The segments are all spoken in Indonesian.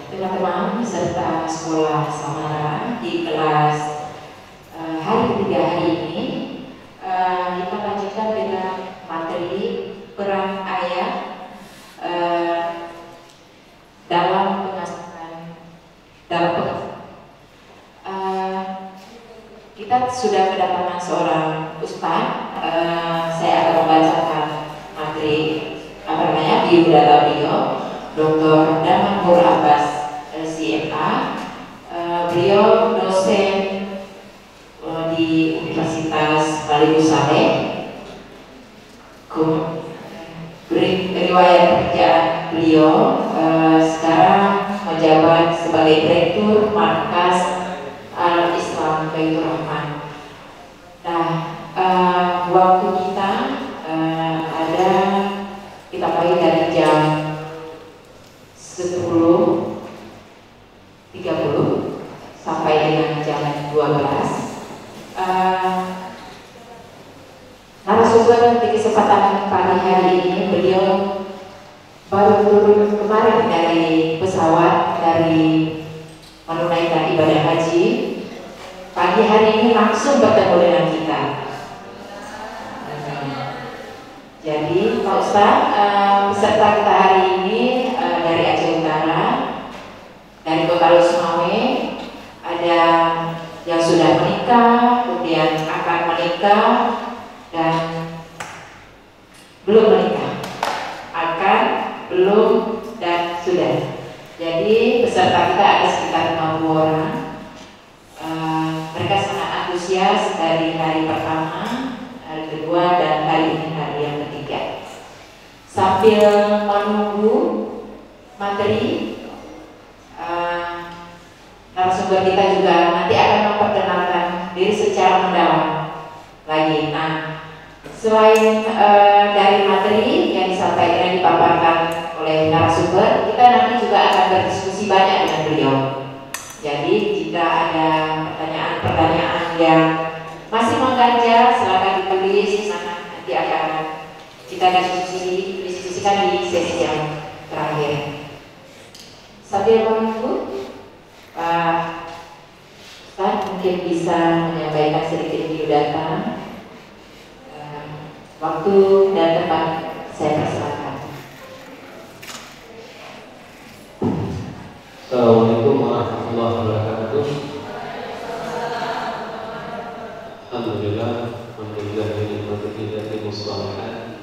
teman-teman peserta sekolah Samara di kelas hari ketiga hari ini, kita lanjutkan dengan materi peran ayah dalam pengasuhan. Kita sudah kedatangan seorang ustaz. Saya akan membacakan materi biodata beliau, Dr. Damanhur Abbas, LCMA. Beliau dosen di Universitas Bali Saleh. Riwayat pekerjaan beliau sekarang menjabat sebagai Direktur Markas Al-Islam Baitur Rahman. Nah, waktu kita ada, kita mulai dari jam 10.30 sampai dengan jam 12. Narasumber di kesempatan pagi hari ini, beliau baru turun kemarin dari pesawat dari menunaikan ibadah haji. Pagi hari ini langsung bertemu dengan kita. Jadi Pak Ustadz, peserta kita hari ini dari Aceh Utara, dari Kota Lusmawe, ada yang sudah menikah, kemudian akan menikah, dan belum menikah, akan, belum, dan sudah. Jadi peserta kita ada sekitar 50 orang. Mereka sangat antusias dari hari pertama, hari kedua, dan hari ini hari yang ketiga. Sambil menunggu materi, narasumber kita juga nanti akan memperkenalkan diri secara mendalam lagi. Nah, selain dari materi yang disampaikan, yang dipaparkan oleh narasumber, kita nanti juga akan berdiskusi banyak dengan beliau. Jadi jika ada pertanyaan-pertanyaan yang masih mengganjal, silakan ditulis di sana. Nanti akan kita diskusikan di sesi yang terakhir. Sambil menunggu, Pak Ustaz mungkin bisa menyampaikan sedikit biodata. Waktu dan tempat saya persilakan. Assalamualaikum warahmatullahi wabarakatuh. Alhamdulillah, alhamdulillah ini nikmati muslimat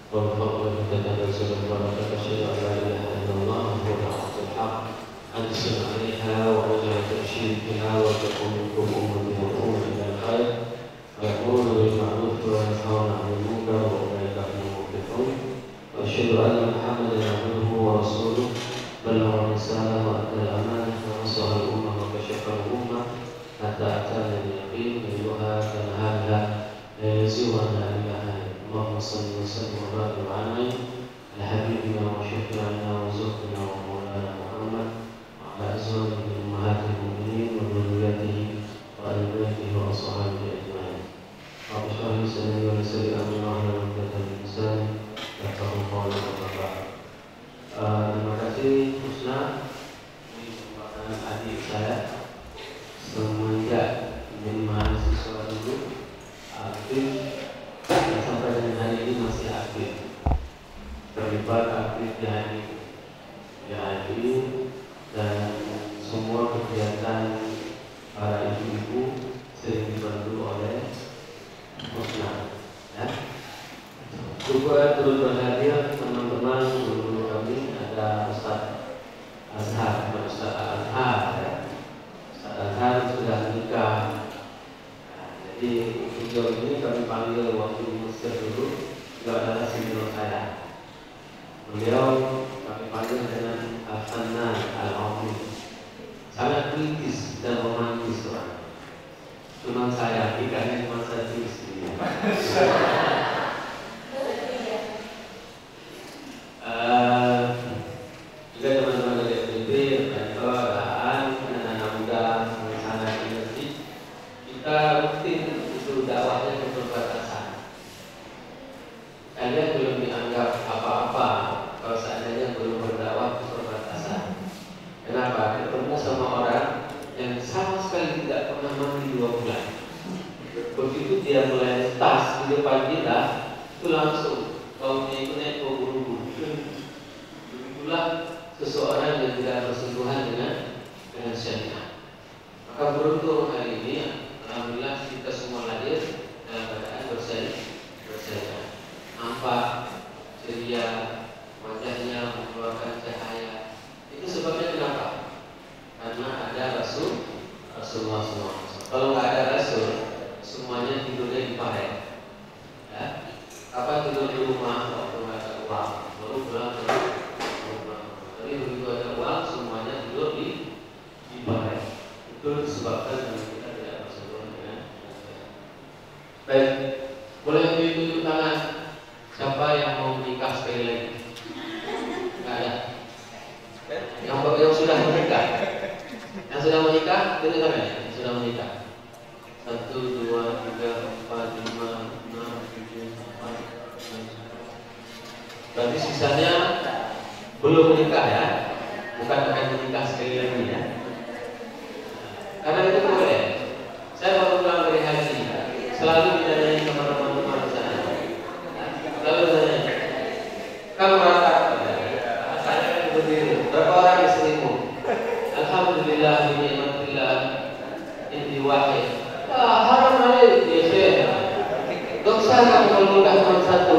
wal fadlu dan rasulullah wa barakatuh la ilaha illallah wa huwal haq anzil 'alaiha wa la tushrik biha wa takun minkum ummatun yad'una ila al-khair wa ya'muruna bil ma'ruf wa yanhauna 'anil munkar wa ulaika humul muflihun. Wa asyhadu anna Muhammadan 'abduhu wa rasuluh بلغ الرسالة وأدى الأمانة ونصح الأمة وكشف الأمة حتى أتانا اليقين أيها كنهارها لا يزيغ عنها إلا هالك. اللهم صل وسلم وبارك على حبيبنا وشفيعنا وزهدنا ومولانا محمد وعلى أزواجه أمهات المؤمنين وذريته وآل بيته وأصحابه أجمعين. رب اشرح لي صدري ويسر لي أمري واحلل عقدة من لساني يفقهوا قولي وما بعد. Terima kasih Husna, ini merupakan adik saya semenjak menjadi mahasiswa dulu aktif dan sampai dengan hari ini masih aktif, terlibat aktif di HDI dan semua kegiatan para ibu-ibu sering dibantu oleh Husna. Ya. Juga turut berhadir teman-teman guru kami, ada Ustaz Azhar, Ustaz Azhar, ya. Ustaz Azhar sudah menikah. Nah, jadi beliau ini kami panggil waktu di Mesir dulu, beliau adalah senior saya. Beliau kami panggil dengan Al-Hanan Al-Amin, sangat kritis dan romantis orang. Cuma saya, ikannya cuma saya tulis. Juga teman-teman dari FDB, Rektor, sama orang yang sama sekali tidak pernah mandi 2 bulan. Begitu dia mulai tas di depan kita, itu langsung kaumnya itu naik buru-buru. Begitulah seseorang yang tidak bersentuhan dengan syariat. Maka beruntung hari ini, alhamdulillah kita semua hadir dalam keadaan bersyariat. Nampak ceria, wajahnya mengeluarkan cahaya. Itu sebabnya kenapa? Karena ada Rasulullah SAW. Kalau nggak ada Rasul, semuanya tidurnya di paret. Ya. Apa tidur di rumah waktu nggak ada uang, baru pulang ke rumah. Tapi begitu ada uang, semuanya tidur di paret. Itu disebabkan kita tidak bersentuhan dengan. Baik, boleh ditunjuk tangan siapa yang mau menikah sekali lagi? Nggak ada. Yang sudah menikah, yang sudah menikah, tunjuk tangan. Yang sudah menikah. 1, 2, 3, 4, 5, 6, 7, 8. Berarti sisanya belum menikah ya, bukan akan menikah sekali lagi ya. Karena itu boleh. Saya baru pulang dari haji, selalu ditanyai sama teman-teman di sana. Selalu ditanyai, kamu rata? Saya berdiri. Berapa orang istrimu? Alhamdulillah, binikmatillah, inti wahid. Haram alik ya Syekh. Dosa kamu kalau nikah cuma 1.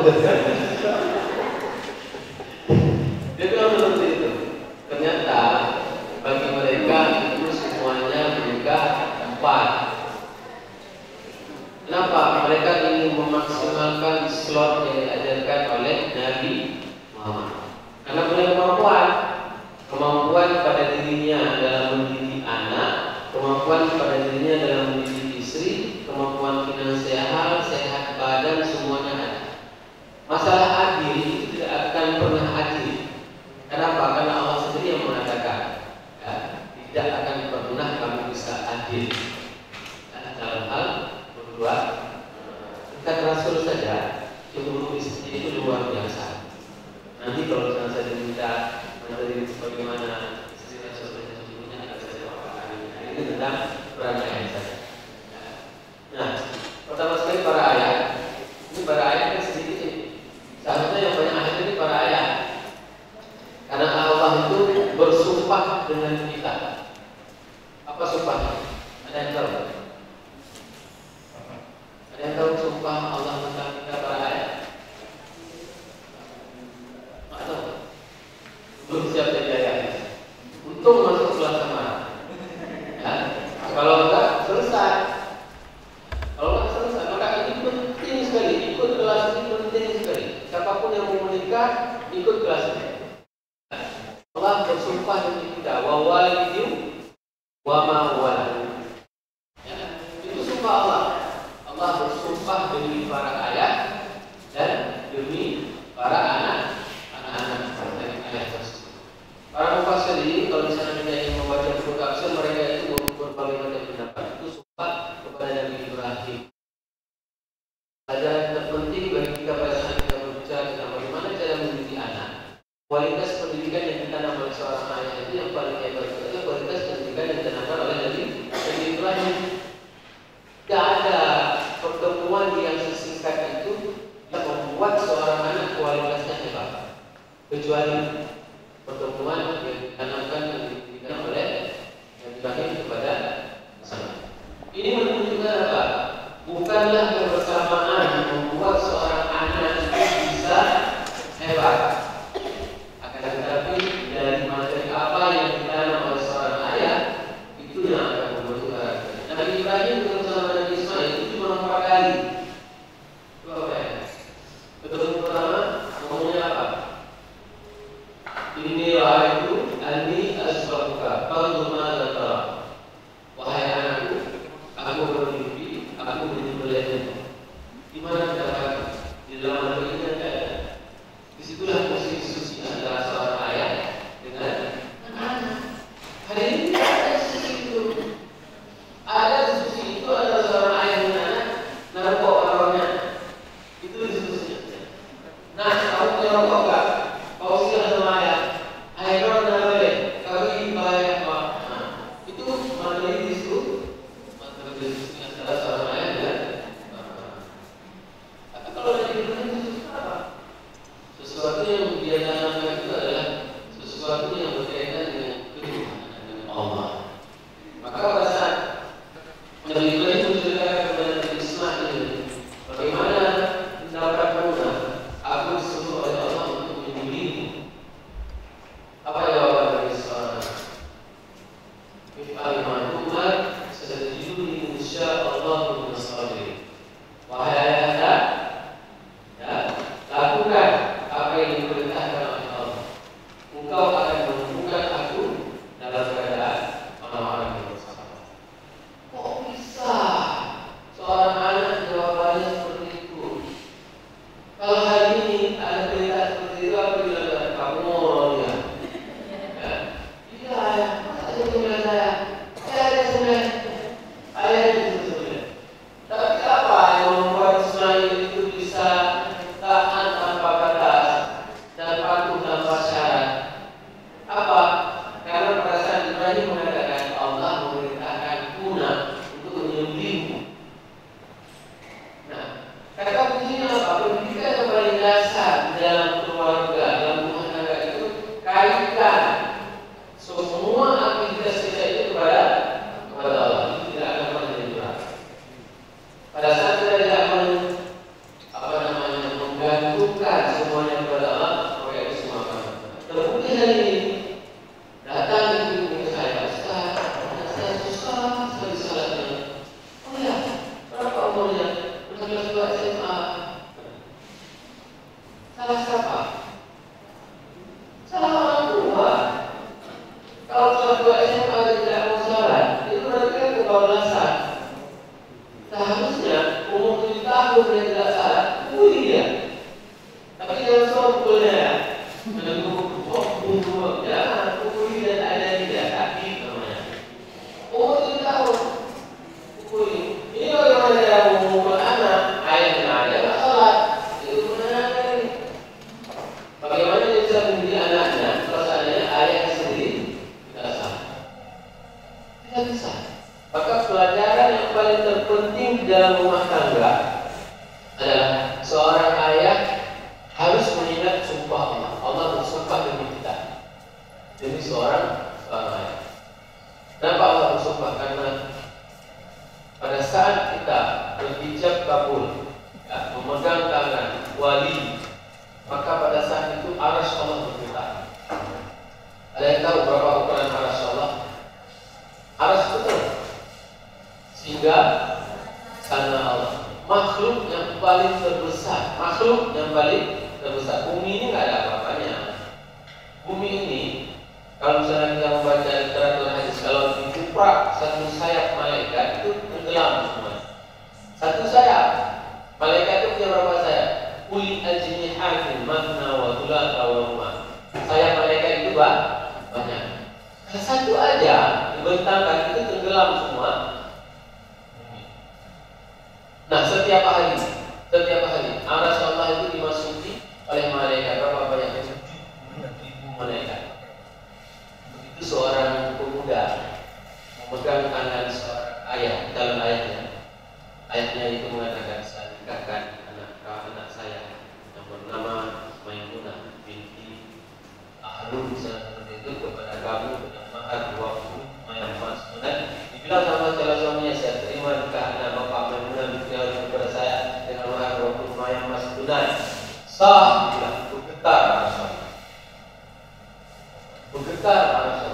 Dia bilang seperti itu. Ternyata bagi mereka itu semuanya menikah 4. Kenapa? Mereka ingin memaksimalkan slot yang diajarkan oleh Nabi Muhammad. Karena punya kemampuan pada dirinya dalam mendidik anak, kemampuan pada dirinya dalam mendidik istri, kemampuan finansial, sehat badan, semuanya ada. Masalah adil itu tidak akan pernah adil. Kenapa? Karena Allah sendiri yang mengatakan, ya, tidak akan pernah kamu bisa adil. Dalam hal berdua, dekat Rasul saja, cemburu istri itu luar biasa. Nanti kalau misalnya saya diminta materi bagaimana istri Rasul dan cemburunya, akan saya jawab. Ini tentang peran ayah saja. Nah, pertama sekali para ayah. Ini para ayah kan sedikit ini. Seharusnya yang banyak ayat ini para ayah. Karena Allah itu bersumpah dengan kita. Apa sumpahnya? Ada yang tahu? Ada yang tahu sumpah Allah tentang kita para ayah? Nggak tahu. Belum siap jadi ayah. Untung masuk kelas sama. Ya. Kalau enggak selesai. Kalau enggak selesai, maka ini penting sekali. Ikut kelas ini penting sekali. Siapapun yang mau menikah, ikut kelas ini. Allah bersumpah dengan kita, wa walidim wa ma walad. Ya, itu sumpah Allah. Allah bersumpah demi para ayah dan demi para anak-anak dari ayah tersebut. Para mufassirin kalau misalnya kita ingin membaca buku tafsir, mereka itu berbagai macam pendapat. Itu sumpah kepada Nabi Ibrahim. Pelajaran terpenting bagi kita pada saat kita berbicara tentang bagaimana cara mendidik anak. Kualitas pendidikan yang ditanam oleh seorang ayah itu yang paling hebat adalah kualitas pendidikan yang ditanamkan oleh Nabi Ibrahim. Tidak ada pertemuan yang sesingkat itu yang membuat seorang anak kualitasnya hebat, kecuali pertemuan yang ditanamkan dan diberikan oleh Nabi Ibrahim kepada sana. Ini menunjukkan apa? Bukanlah kebersamaan membuat seorang anak itu bisa hebat. Tetapi dari materi apa yang ditanam oleh seorang ayah, itu yang akan membentuk karakter. Nabi Ibrahim bersama Nabi Ismail itu cuma 4 kali. Itu apa ya? Ketemu pertama, ngomongnya apa? Ini itu ani asbabuka, farduma datara. Wahai anakku, aku bermimpi, aku melihatmu. Di mana kita di dalam hati ini ada. Disitulah posisi diskusi antara seorang ayah dengan anak. Hari ini ada diskusi itu. Ada diskusi itu antara seorang ayah dengan anak. Narkoba orangnya. Itu diskusinya. Nah, kamu punya rokok enggak? Kau silah sama ayah. Ayah kau nak boleh. Kau ini bayar apa? Kalau kelas 2 SMA tidak mau sholat, itu berarti kan kebablasan. Seharusnya umur 7 tahun dia tidak sholat, pukuli dia. Tapi jangan suruh pukulnya ya. Jangan pukuli dan ada tidak kaki namanya. Umur 7 tahun, pukuli. Ini bagaimana cara memukul anak? Ayahnya ada nggak sholat? Itu benar ini. Bagaimana dia bisa mendidik anaknya kalau seandainya ayah sendiri tidak sah? Tidak bisa. Maka pelajaran yang paling terpenting di dalam rumah tangga adalah seorang ayah harus mengingat sumpah Allah. Allah bersumpah demi kita, demi seorang ayah. Kenapa Allah bersumpah? Karena pada saat kita berhijab kabul, ya, memegang tangan wali, maka pada saat itu arsy Allah bergetar. Ada yang tahu berapa ukuran arsy Allah? Arsy betul, sehingga sana Allah, makhluk yang paling terbesar, Bumi ini nggak ada apa-apanya. Bumi ini, kalau misalnya kita membaca literatur hadis, kalau dikuprak satu sayap malaikat itu tenggelam semua. Satu sayap malaikat itu punya berapa sayap? Uli ajnihatin matna wa thulatha wa ruba'. Sayap malaikat itu banyak. Satu aja dibentangkan itu tenggelam semua. Nah, setiap hari arsy Allah itu dimasuki oleh malaikat. Berapa banyak? 70.000 malaikat. Begitu seorang pemuda memegang tangan seorang ayah, calon ayahnya itu mengatakan, saya nikahkan anak saya yang bernama Maimunah binti Harun itu kepada kamu dengan mahar 20 mayam emas. Dibilang sama calon suaminya, saya terima nikah anak bapak Maimunah binti Harun kepada saya dengan mahar 20 mayam emas tunai. Sah, bilang, bergetar,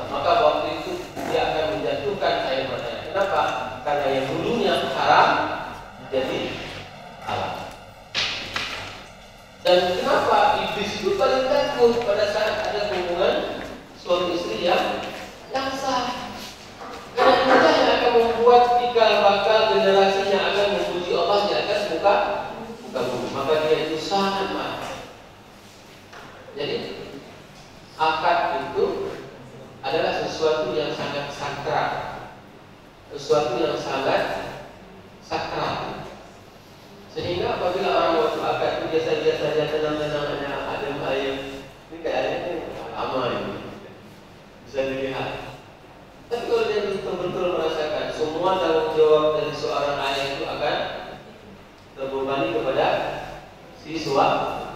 maka waktu itu dia akan menjatuhkan air matanya. Kenapa? Karena yang dulunya haram jadi halal. Dan kenapa iblis itu paling takut pada saat ada hubungan suami istri yang sah? Karena inilah yang akan membuat cikal bakal generasinya akan memuji Allah di atas muka bumi. Maka dia itu sangat marah. Jadi akad itu adalah sesuatu yang sangat sakral, sehingga apabila orang waktu akad itu biasa-biasa saja, tenang-tenang, adem ayem, ini kayaknya lama ini bisa dilihat. Tapi kalau dia betul-betul merasakan semua tanggung jawab dari seorang ayah itu akan terbebani kepada si suami,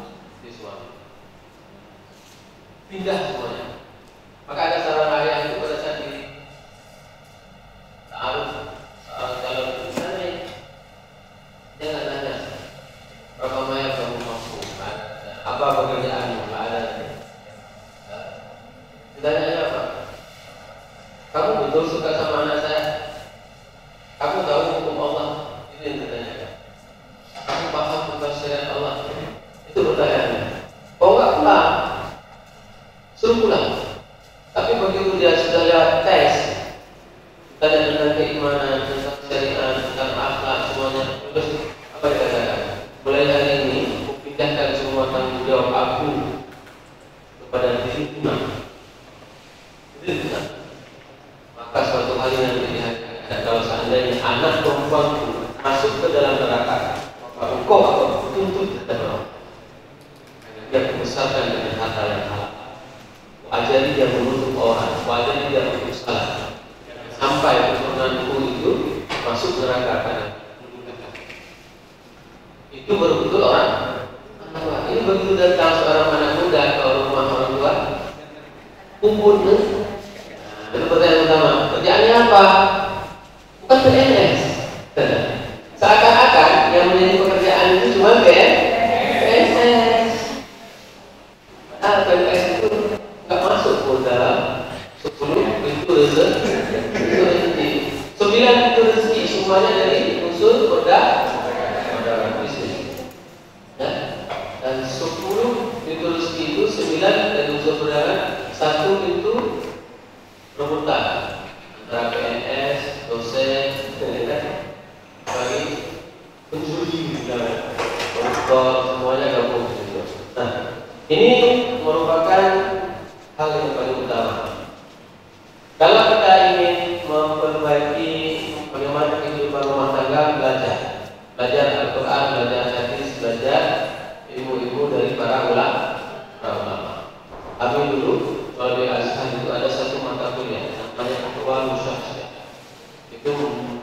pindah semuanya. Maka ada seorang ayah itu pada saat ini kalau misalnya dia nggak tanya berapa mayat kamu mampu, apa pekerjaanmu, nggak ada. Ditanya apa? Kamu betul suka sama anak saya? Kamu tahu hukum Allah? Itu yang ditanyakan. Kamu paham tentang syariat Allah? Itu pertanyaannya. Oh nggak paham, suruh pulang. Tapi begitu dia sudah lewat tes, tanya tentang keimanan, tentang syariat, tentang akhlak, semuanya, terus apa yang dikatakan? Mulai hari ini, aku pindahkan semua tanggung jawab aku kepada diriku. Maka suatu hari nanti kalau seandainya anak perempuanku masuk ke dalam neraka, maka engkau akan tuntut kepada dia membesarkan dengan harta yang halal. Ajari dia menuntut orang, ajari dia menuntut salah, sampai keturunanku itu masuk neraka karena itu betul-betul orang tua. Ini begitu datang seorang anak muda ke rumah orang tua, kumpul. Itu pertanyaan pertama, kerjaannya apa? Bukan PNS. Seakan-akan yang menjadi pekerjaan itu cuma PNS. PNS itu nggak masuk ke dalam 10 pintu rezeki. 9 pintu rezeki semuanya dari unsur perdagangan bisnis. Dan 10 pintu rezeki itu 9 dari unsur perdagangan, 1 pintu rebutan antara PNS, dosen, bagi pencuri misalnya, koruptor, semuanya gabung di situ. Nah, ini merupakan hal yang paling utama. Kalau kita ingin memperbaiki bagaimana kehidupan rumah tangga, belajar Al-Quran, belajar hadis, belajar ilmu-ilmu dari para ulama. Kami dulu kalau di Azhar itu ada satu mata kuliah namanya Aqwalus Syahsyah. Itu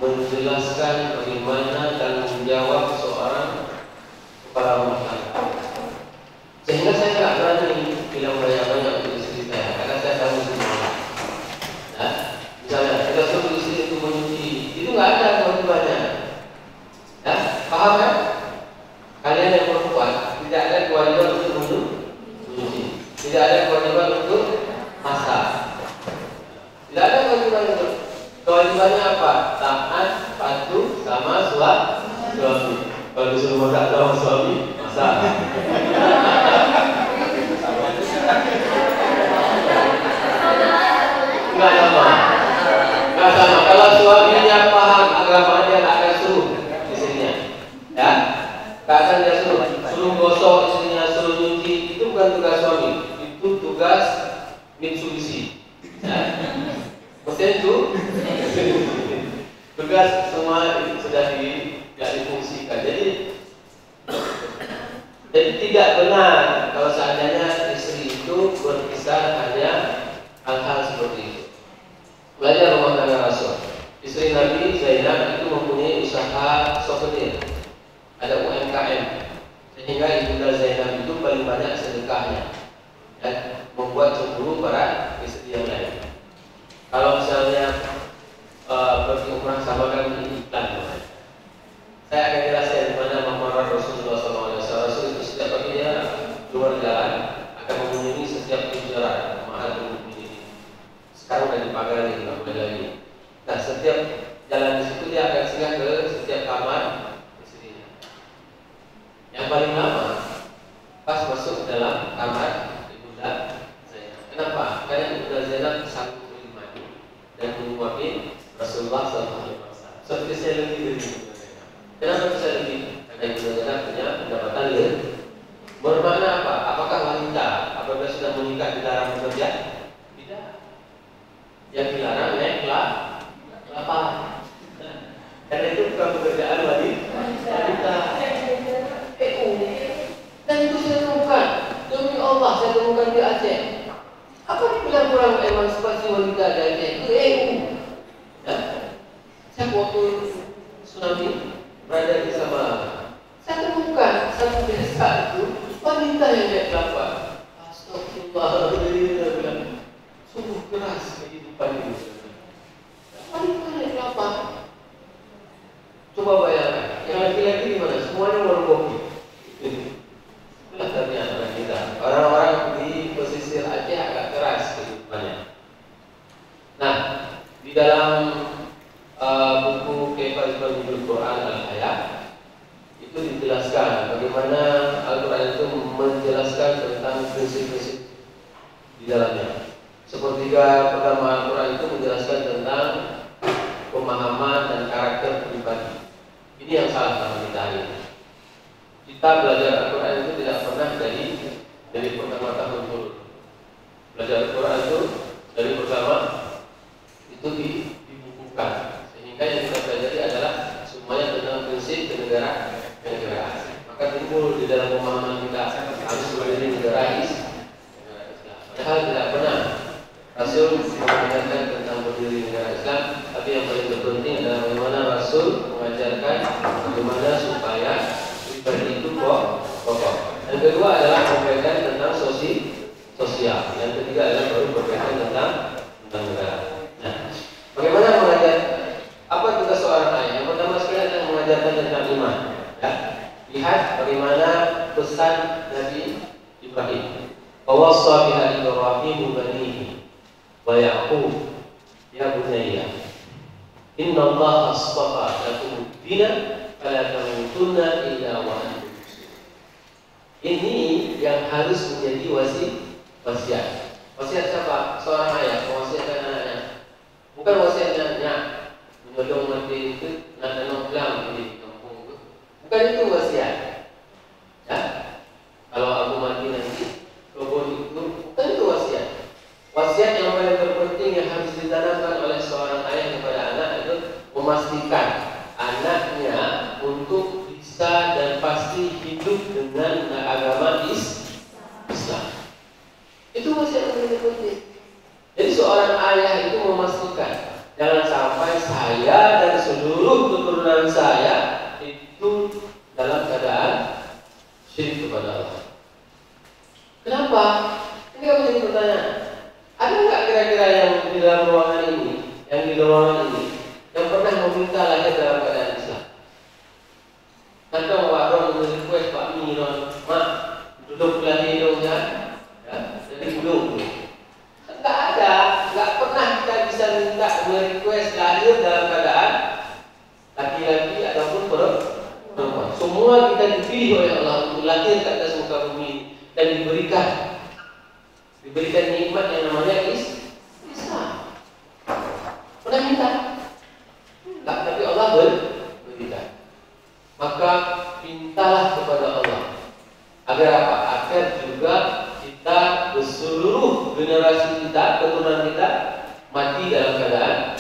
menjelaskan bagaimana tanggung jawab seorang kepala rumah tangga. Sehingga saya tidak berani bilang banyak-banyak untuk istri saya, karena saya tahu semua. Nah, misalnya kita suruh istri itu menyuci, itu nggak ada kewajibannya. Ya, paham kan? Kalian yang perempuan tidak ada kewajiban untuk menyuci, tidak ada kewajiban untuk masak, tidak ada kewajiban untuk. Kewajibannya apa? Taat, patuh sama suami. Kalau disuruh masak sama suami, masak. Enggak sama. Kalau suaminya paham agama, dia tak akan suruh istrinya. Ya, tak akan dia suruh gosok istrinya, suruh nyuci. Itu bukan tugas suami, itu tugas Mitsubishi. Ya. Mesin itu tugas semua sudah tidak difungsikan. Jadi tidak benar kalau seandainya istri itu berkisah hanya hal-hal seperti itu. Belajar rumah tangga Rasul. Istri Nabi Zainab itu mempunyai usaha souvenir, ada UMKM, sehingga ibunda Zainab itu paling banyak sedekahnya dan membuat cemburu para istri yang lain. Kalau misalnya pergi umrah sama kan iklan, saya akan jelaskan di mana Muhammad Rasulullah SAW. Rasul itu setiap pagi dia keluar jalan akan mengunjungi setiap hijrah Mahathir ini. Sekarang sudah dipagari, nggak boleh lagi. Nah, setiap jalan di situ dia akan singgah ke setiap kamar istrinya. Yang paling lama pas masuk ke dalam kamar ibunda Zainab. Kenapa? Karena ibunda Zainab sanggup mandi dan menyuapi Rasulullah SAW. Seperti saya lebih dari ibunda Zainab. Kenapa bisa lebih? Karena ibunda Zainab punya pendapatan lebih. Bermakna apa? Apakah wanita apabila sudah menikah dilarang bekerja? Tidak. Yang dilarang naik kelapa. Karena itu bukan pekerjaan wanita. Dan itu saya temukan. Demi Allah saya temukan di Aceh. Apa dibilang kurang emansipasi wanita di Aceh? Itu EU. Ya. Saya waktu tsunami berada di Sabah, saya temukan satu desa itu wanita yang naik kelapa. Astagfirullahaladzim. Sungguh keras kehidupan ini. Wanita naik kelapa. Coba bayangkan, yang laki-laki di mana? Semuanya warung kopi. Itulah ternyata kita. Orang-orang di pesisir Aceh agak keras kehidupannya. Nah, di dalam buku Kaifa Yu'minul Quran Al-Hayat itu dijelaskan bagaimana Al-Quran itu menjelaskan tentang prinsip-prinsip di dalamnya. Sepertiga pertama Al-Quran itu menjelaskan tentang pemahaman dan karakter pribadi. Ini yang salah dalam kita hari ini. Kita belajar Al-Quran itu tidak pernah dari pertama tahun dulu. Belajar Al-Quran itu dari pertama itu dibukukan, sehingga yang kita pelajari adalah semuanya tentang prinsip kenegaraan. Maka timbul di dalam pemahaman kita harus berdiri negara Islam. Padahal tidak benar Rasul mengajarkan tentang berdiri negara Islam, tapi yang paling terpenting adalah bagaimana Rasul mengajarkan bagaimana supaya pribadi itu kokoh. Yang kedua adalah berkaitan tentang sosial. Yang ketiga adalah baru berkaitan tentang negara. Nah, bagaimana mengajar? Apa tugas seorang ayah? Yang pertama sekali adalah mengajarkan tentang iman. Ya. Lihat bagaimana pesan Nabi Ibrahim. Wawassa biha Ibrahim banihi wa Ya'qub ya bunayya inna Allah astafa lakum ad-dina fala tamutunna illa wa antum muslimun. Ini yang harus menjadi wasiat. Wasiat siapa? Seorang ayah mewasiatkan anaknya. Bukan wasiatnya menyodong mati itu nak tanam pelang di kampung itu. Bukan itu wasiat. Ya. Kalau aku mati nanti kebun itu bukan itu wasiat. Wasiat yang paling terpenting yang harus ditanamkan oleh seorang ayah kepada anak itu memastikan anaknya untuk bisa dan pasti hidup dengan agama Islam. Itu wasiat yang paling penting. Jadi seorang ayah itu memastikan jangan sampai saya dan seluruh keturunan saya itu dalam keadaan syirik kepada Allah. Kenapa? Ini kamu jadi pertanyaan. Ada nggak kira-kira yang di dalam ruangan ini, yang pernah meminta lahir dalam keadaan Islam? Kadang warung request Pak Miron, mak duduk lahir dong ya, jadi belum. Nggak ada, nggak pernah kita bisa minta request lahir dalam keadaan laki-laki ataupun perempuan. Semua kita dipilih oleh Allah untuk lahir ke atas muka bumi dan diberikan nikmat yang namanya Islam. Pernah minta? Enggak, tapi Allah berikan. Maka mintalah kepada Allah. Agar apa? Agar juga kita seluruh generasi kita, keturunan kita mati dalam keadaan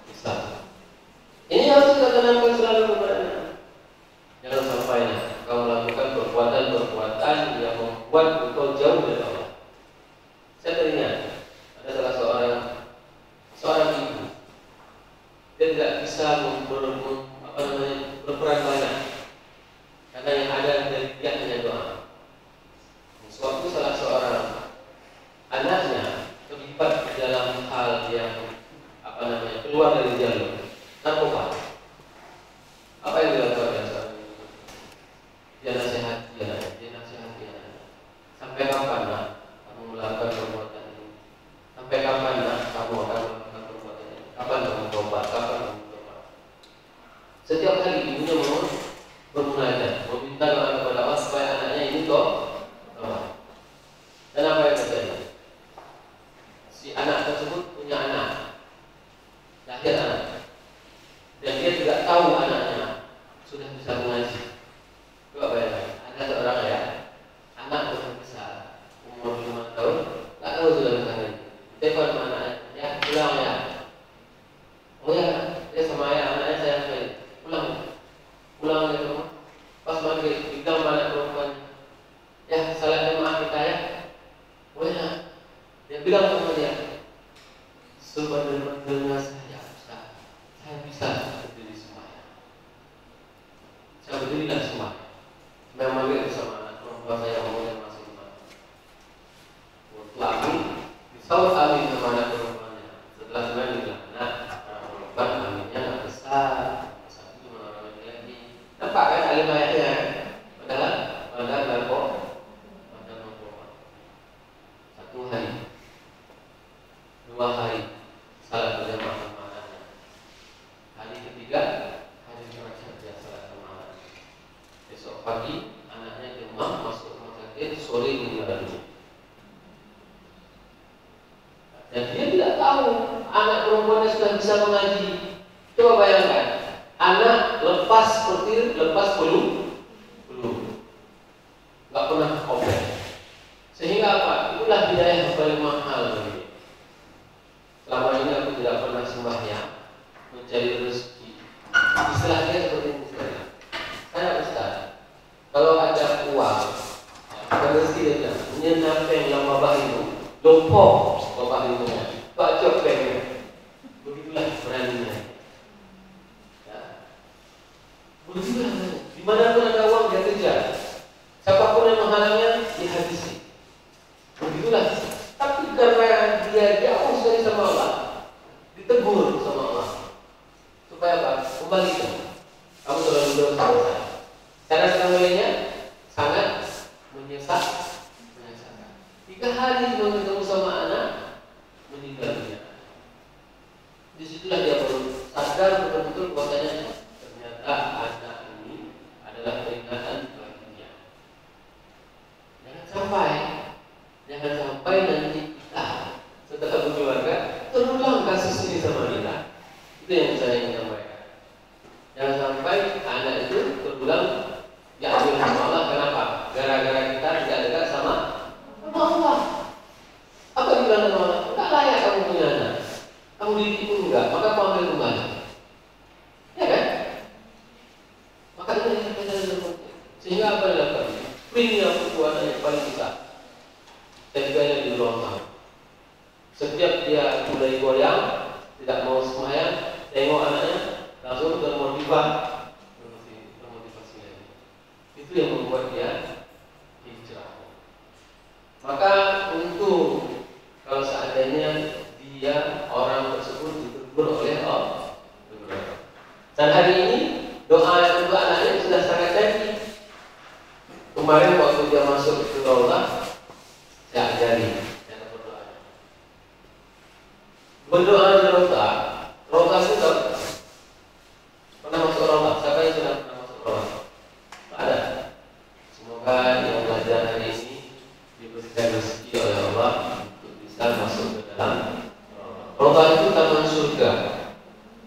Islam. Ini harus kita tanamkan selalu kepadanya. Jangan sampai kau melakukan perbuatan-perbuatan yang membuat engkau jauh dari Allah. Saya teringat ada salah seorang ibu. Dia tidak bisa berperan banyak karena yang ada dari dia hanya doa. Suatu salah seorang anaknya terlibat dalam hal yang keluar dari jalur narkoba. Apa yang dilakukan saat itu? Dia nasihati. Sampai kapan nak kamu melakukan perbuatan ini? Sampai kapan nak kamu akan melakukan perbuatan ini? Kapan kamu tobat? Setiap hari ibunya bermunajat, meminta doa kepada Allah supaya anaknya ini tobat. Dan apa yang terjadi? Si anak tersebut punya anak, lahir anak, dan dia tidak tahu anaknya sudah bisa mengaji. Coba bayangkan, ada seorang ayah, anak belum besar, umur 5 tahun, tak tahu sudah bisa mengaji. Telepon sama anaknya, ya pulang ya. Oh ya, dia sama ayah, anaknya sayang sekali. Pulang ke rumah. Pas maghrib, bilang anak perempuan, ya salat jemaah kita ya. Boleh nak? Dia bilang sama dia, sebenarnya saya bisa berdiri sembahyang. Saya berdirilah sembahyang. Memang maghrib bersama anak perempuan saya yang masih rumah. Lagi disaut amin sama anak perempuannya. Setelah sembahyang dia bilang, nak perempuan aminnya nggak besar. Nampak kan alim ayatnya? Padahal narkoba. 1 hari, 2 hari salat berjamaah sama anaknya. Hari ketiga, hari terakhir dia salat sama anaknya. Besok pagi anaknya demam masuk rumah sakit, sore meninggal dunia. Dan dia tidak tahu anak perempuannya sudah bisa mengaji. Coba bayangkan, anak lepas petir, lepas belum, nggak pernah open. Sehingga apa? Itulah hidayah yang paling mahal bagi dia. Selama ini aku tidak pernah sembahyang, mencari rezeki. Istilahnya seperti ini sekarang. Saya Ustaz, kalau ada uang, rezeki dia bilang, nyenapeng yang babah itu, lompok babah itu, bacok banknya. Begitulah beraninya. Begitulah, dimanapun ada uang dia kejar. Siapapun yang menghalangnya dihabisi. Begitulah. Tapi karena dia jauh sekali sama Allah, ditegur sama Allah, supaya apa? Kembalikan. Kamu terlalu jauh sama saya. Cara kembalinya sangat menyesatkan. 3 hari cuma ketemu sama anak, meninggal dunia. Disitulah dia baru sadar betul-betul bahwasanya ternyata anak ini adalah peringatan bagi dia. Jangan sampai nanti kita setelah berkeluarga terulang kasus ini sama kita. Itu yang saya ingin sampaikan. Jangan sampai anak itu berulang diambil sama Allah. Kenapa? Gara-gara kita tidak dekat sama Allah. Apa dibilang sama Allah? Enggak layak kamu punya anak. Kamu didik pun enggak, maka kamu ambil kembali. Ya kan? Maka ini yang kita lakukan. Sehingga apa yang dilakukan? Ini yang anak yang paling besar. Teganya di ruang tamu. Setiap dia mulai goyang, tidak mau semayang, tengok anaknya, langsung termotivasi lagi. Itu yang membuat dia hijrah. Maka untuk kalau seandainya dia orang tersebut ditegur oleh Allah, dan hari ini doa untuk anaknya sudah sangat tinggi. Kemarin waktu dia masuk ke Raudah, saya ajari cara berdoa. Berdoa di Raudah itu pernah masuk Raudah. Siapa yang sudah pernah masuk Raudah? Ada. Semoga yang belajar hari ini diberikan rezeki oleh Allah untuk bisa masuk ke dalam Raudah. Itu taman surga.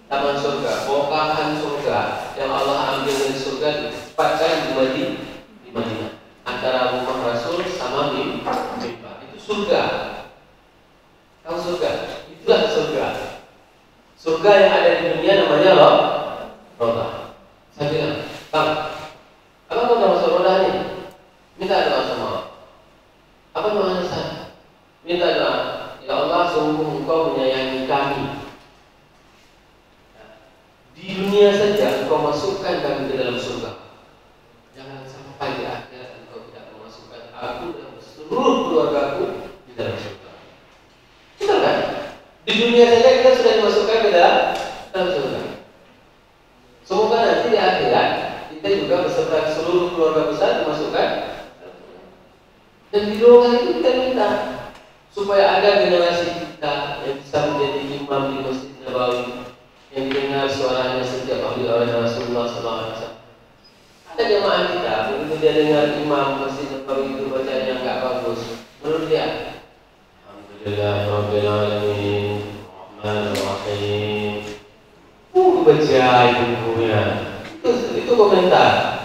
Taman surga, bokahan surga yang Allah ambil dari surga ditempatkan di Madinah. Antara rumah Rasul sama mimbar. Itu surga. Tahu surga? Itulah surga. Surga yang ada di dunia namanya Raudah. Saya bilang, Bang, abang udah masuk Raudah nih. Minta doa sama Allah. Apa doanya saya? Minta doa. Ya Allah, sungguh Engkau menyayangi kami. Di dunia saja Engkau masukkan kami ke dalam surga. Jangan sampai di akhirat Engkau tidak memasukkan aku dan seluruh keluargaku di dalam surga. Betul kan? Di dunia saja kita sudah dimasukkan ke dalam surga. Semoga nanti di akhirat kita juga beserta seluruh keluarga besar dimasukkan. Dan di doa itu kita minta supaya ada generasi kita yang bisa menjadi imam di Masjid Nabawi, yang dengar suaranya setiap hari oleh Rasulullah SAW. Ada jemaah kita, begitu dia dengar imam Masjid Nabawi itu bacaan yang enggak bagus, menurut dia, Alhamdulillahirabbil alamin, Rahmanir Rahim. Baca ibunya. Itu komentar.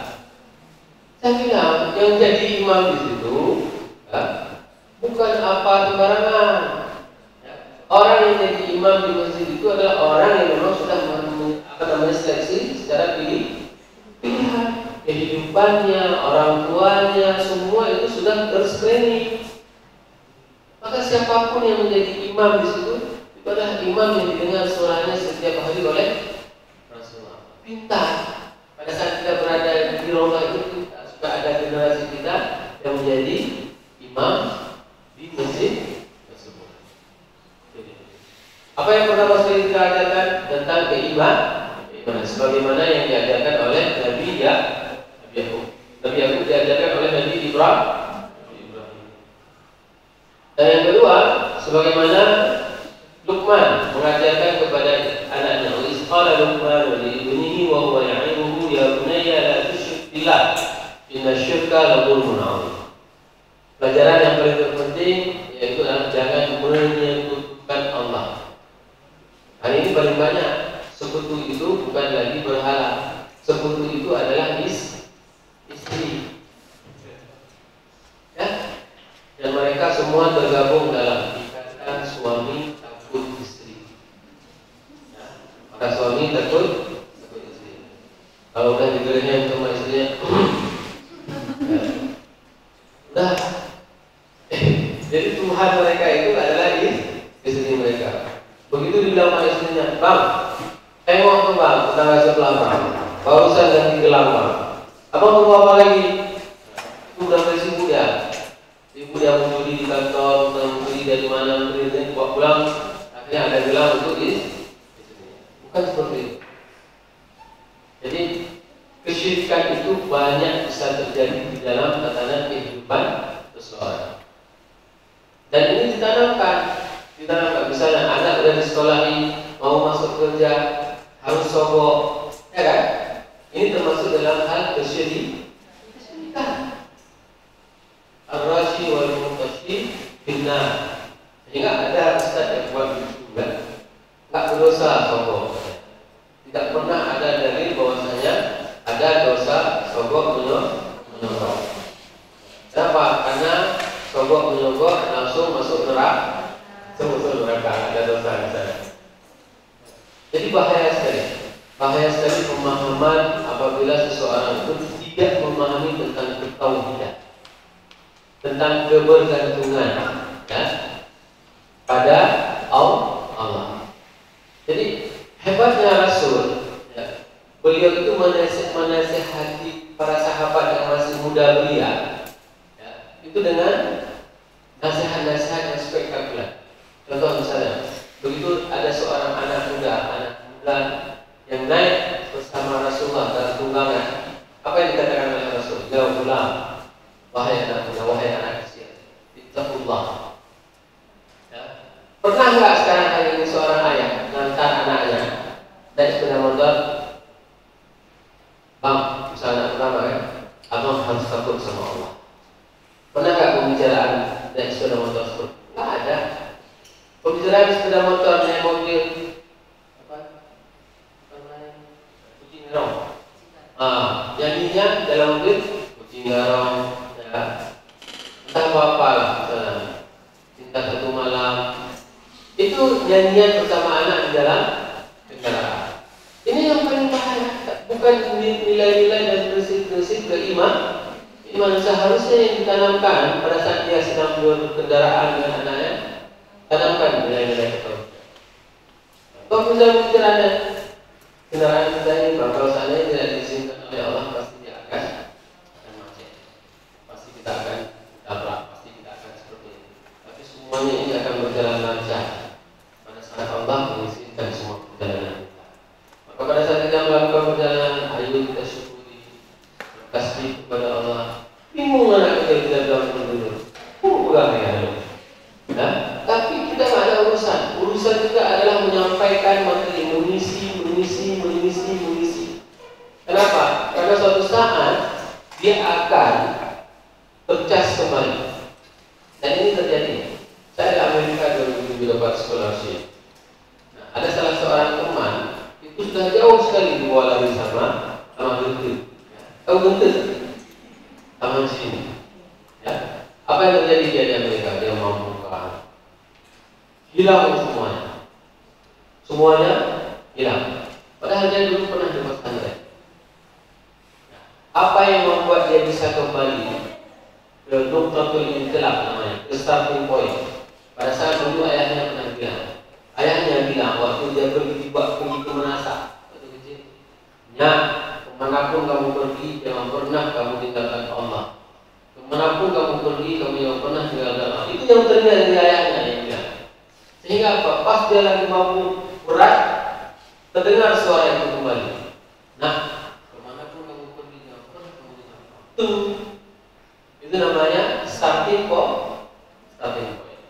Saya bilang yang jadi imam di situ bukan apa sembarangan. Orang yang jadi imam di masjid itu adalah orang yang memang sudah seleksi secara pilihan. Kehidupannya, orang tuanya, semua itu sudah ter-screening. Maka siapapun yang menjadi imam di situ itu adalah imam yang didengar suaranya setiap hari oleh Rasulullah. Pintar. Pada saat kita berada di Raudah itu sudah ada generasi kita yang menjadi imam di masjid tersebut. Apa yang pertama sekali kita ajarkan tentang keimanan, sebagaimana yang diajarkan oleh Nabi Yakub. Nabi Yakub diajarkan oleh Nabi Ibrahim. Dan yang kedua, sebagaimana Luqman mengajarkan kepada anaknya, "Qala Luqman li ibnihi wa huwa ya'iduhu ya bunayya la tusyrik billah, inna syirka la dzulmun 'adzim." Pelajaran yang paling terpenting yaitu adalah jangan menyekutukan Allah. Hari ini paling banyak sekutu itu bukan lagi berhala. Sekutu itu adalah istri. Ya? Dan mereka semua tergabung dalam ikatan suami takut istri. Ya? Maka suami takut istri. Kalau udah digeledah sama istrinya, ya. Udah. Jadi Tuhan mereka itu adalah istri mereka. Begitu dibilang sama istrinya, "Bang, tengok tuh bang, tetangga sebelah bang, barusan ganti gelang bang. Abang tunggu apa lagi? Itu udah versi muda. Ibu dia mencuri di kantor, mencuri dari mana, mencuri bawa pulang, akhirnya ada gelang untuk istri. Bukan seperti itu. Jadi kesyirikan itu banyak bisa terjadi di dalam tatanan kehidupan seseorang. Dan ini ditanamkan. Misalnya anak udah disekolahi, mau masuk kerja, harus sogok, ya kan? Ini termasuk dalam hal kesyirikan. Ar-rashi wal mutashi finnar. Sehingga ada ustaz yang buat itu juga, nggak berdosa sogok. Tidak pernah ada dalil bahwasanya ada dosa sogok menyogok. Kenapa? Karena sogok menyogok langsung masuk neraka. Ada dosa di sana. Jadi bahaya sekali pemahaman apabila seseorang itu tidak memahami tentang tauhid, tentang kebergantungan ya, pada Allah. Jadi hebatnya Rasul ya, beliau itu menasihati para sahabat yang masih muda belia ya, itu dengan nasihat-nasihat yang spektakuler. Contoh misalnya, begitu ada seorang anak muda yang naik bersama Rasulullah dalam tunggangan, apa yang dikatakan oleh Rasul? Ya ulam, wahai anak muda, wahai anak kecil, ittaqullah. Ya. Pernah nggak sekarang hari ini seorang ayah ngantar anaknya naik sepeda motor, bang, misalnya anak pertama kan, abang harus takut sama Allah. Pernah nggak pembicaraan naik sepeda motor seperti? Nggak ada. Pembicaraan sepeda motor naik mobil kucing garong. Nyanyinya dalam mobil kucing garong ya. Entah apa lah misalnya cinta satu malam. Itu nyanyian bersama anak di dalam kendaraan. Ini yang paling bahaya. Bukan nilai-nilai dan prinsip-prinsip keiman. Iman seharusnya yang ditanamkan pada saat dia sedang berkendaraan dengan anaknya. Tanamkan nilai-nilai itu. Kalau misalnya kendaraan kita ini, kalau seandainya tidak diizinkan oleh Allah, pasti dia akan macet. Pasti kita akan tabrak, pasti kita akan seperti ini. Tapi semuanya ini akan berjalan lancar pada saat Allah mengizinkan semua perjalanan kita. Maka pada saat kita melakukan perjalanan, ayo kita syukuri, bertasbih kepada Allah. Bingung anak kita dalam berdua. Pulang ya. Nah, tapi kita nggak ada urusan. Urusan kita adalah menyampaikan materi, mengisi. Kenapa? Karena suatu saat dia akan tercas kembali. Dan ini terjadi. Saya di Amerika 2007 dapat scholarship. Nah, ada salah seorang teman itu sudah jauh sekali dibawa lari sama Gentit. Tahu Gentit? Taman sini. Ya. Apa yang terjadi dia di Amerika? Dia mampu hilang semuanya hilang. Padahal dia dulu pernah di pesantren. Apa yang membuat dia bisa kembali ke nuqtatul intilaq namanya, ke starting point? Pada saat dulu ayahnya pernah bilang waktu dia pergi ke Manasa waktu kecil, "Nak, kemanapun kamu pergi jangan pernah kamu tinggalkan Allah. Kemanapun kamu pergi kamu jangan pernah tinggalkan Allah." Itu yang terdengar dari ayahnya yang bilang. Sehingga apa? Pas dia lagi mampu berat, terdengar suara itu kembali. Nah, kemanapun kamu pergi jangan pernah kamu tinggalkan Allah. Itu namanya starting point.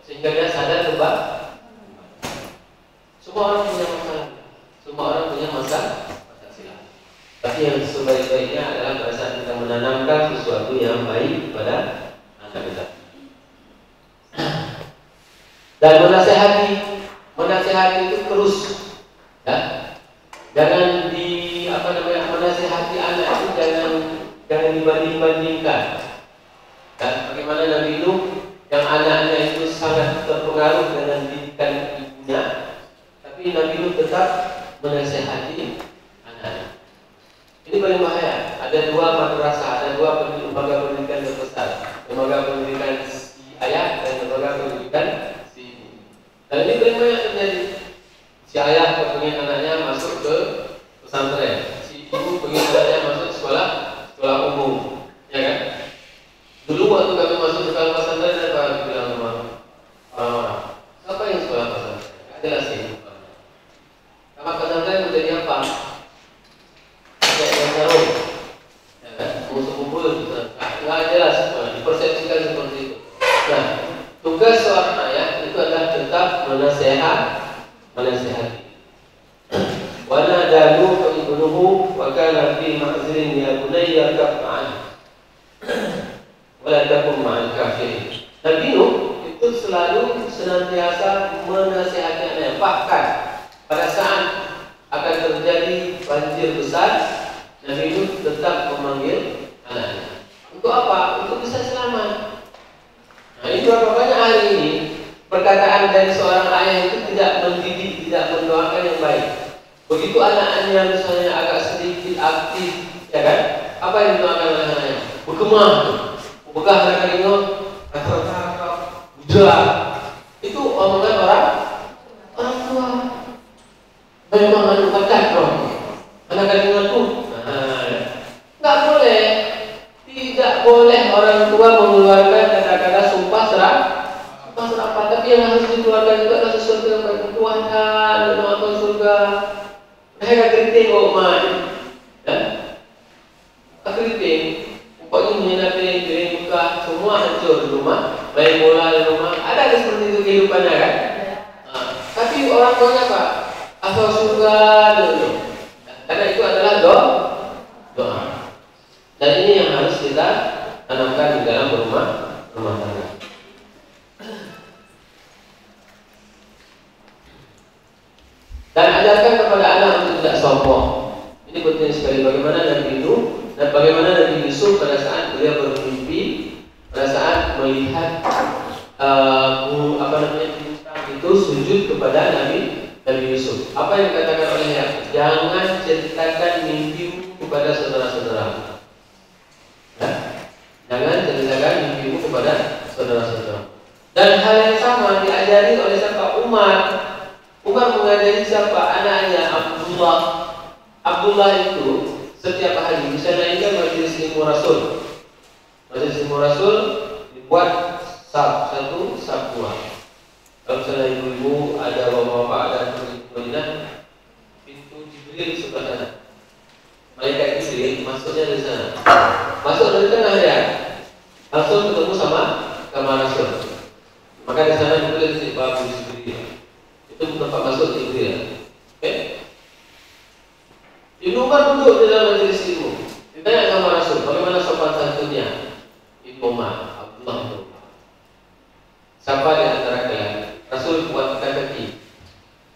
Sehingga dia sadar kebal. Semua orang punya masalah silap. Tapi yang sebaik-baiknya adalah pada saat kita menanamkan sesuatu yang baik pada anak kita. Dan menasehati itu terus, ya. Jangan menasehati anak itu jangan dibanding-bandingkan. Dan bagaimana Nabi Nuh yang anaknya itu sangat terpengaruh dengan didikan ibunya, tapi Nabi Nuh tetap menasehati anaknya. Ini paling bahaya. Ada dua madrasah, ada dua lembaga pendidikan terbesar, lembaga pendidikan si ayah dan lembaga pendidikan si ibu. Dan ini paling banyak terjadi. Si ayah pengen anaknya masuk ke pesantren, si ibu pengen anaknya masuk sekolah umum, ya kan? Dulu waktu kami masuk sekolah pesantren, apa bilang sama orang-orang, siapa yang sekolah pesantren? Gak jelas sih. Karena pesantren menjadi apa? Kayak yang taruh, ya kan? Kumpul nggak jelas, dipersepsikan seperti itu. Nah, tugas seorang ayah itu adalah tetap menasehati. Wa nada Nuh ibnuhu banjir besar, Nabi Nuh tetap memanggil anaknya. Untuk apa? Untuk bisa selamat. Nah, ini berapa banyak hari ini perkataan dari seorang ayah itu tidak mendidik, tidak mendoakan yang baik. Begitu anaknya misalnya agak sedikit aktif, ya kan? Apa yang didoakan oleh anaknya? Berkemah, begah mereka kata-kata, budak. Itu omongan orang tua. Memang anak bakat dong. Anak kandungan tuh. Nggak boleh. Tidak boleh orang tua mengeluarkan kata-kata sumpah serapah. Tapi yang harus dikeluarkan itu adalah sesuatu yang baik. Tuhan dan surga. Mereka keriting mak. Ya? Keriting. Pokoknya menyenapin piring buka, semua hancur di rumah. Main bola di rumah. Ada seperti itu kehidupannya kan? Tapi orang tuanya apa? Asal surga dulu. Karena itu adalah doa. Dan ini yang harus kita tanamkan di dalam rumah tangga. Dan ajarkan kepada anak untuk tidak sombong. Ini penting sekali. Bagaimana Nabi Nuh dan bagaimana Nabi Yusuf pada saat beliau bermimpi, pada saat melihat bintang itu sujud kepada Nabi Yusuf. Apa yang dikatakan olehnya? Jangan ceritakan mimpimu kepada saudara-saudara. Ya? Jangan ceritakan mimpimu kepada saudara-saudara. Dan hal yang sama diajari oleh siapa? Umar mengajari siapa? Anaknya Abdullah. Abdullah itu setiap hari bisa naikkan majelis ilmu Rasul. Majelis ilmu Rasul dibuat satu dua. Kalau misalnya ibu-ibu ada bapak-bapak dan Madinah, pintu Jibril sebelah sana. Malaikat Jibril masuknya dari sana. Masuk dari tengah dia, langsung ketemu sama Rasul. Maka di sana ditulis di bab Jibril. Itu tempat masuk Jibril. Oke? Ibnu Umar duduk di dalam majelis ilmu. Ditanya sama Rasul, bagaimana sopan santunnya? Ibnu Umar, Abdullah bin Umar. Siapa di antara kalian? Rasul buatkan kaki.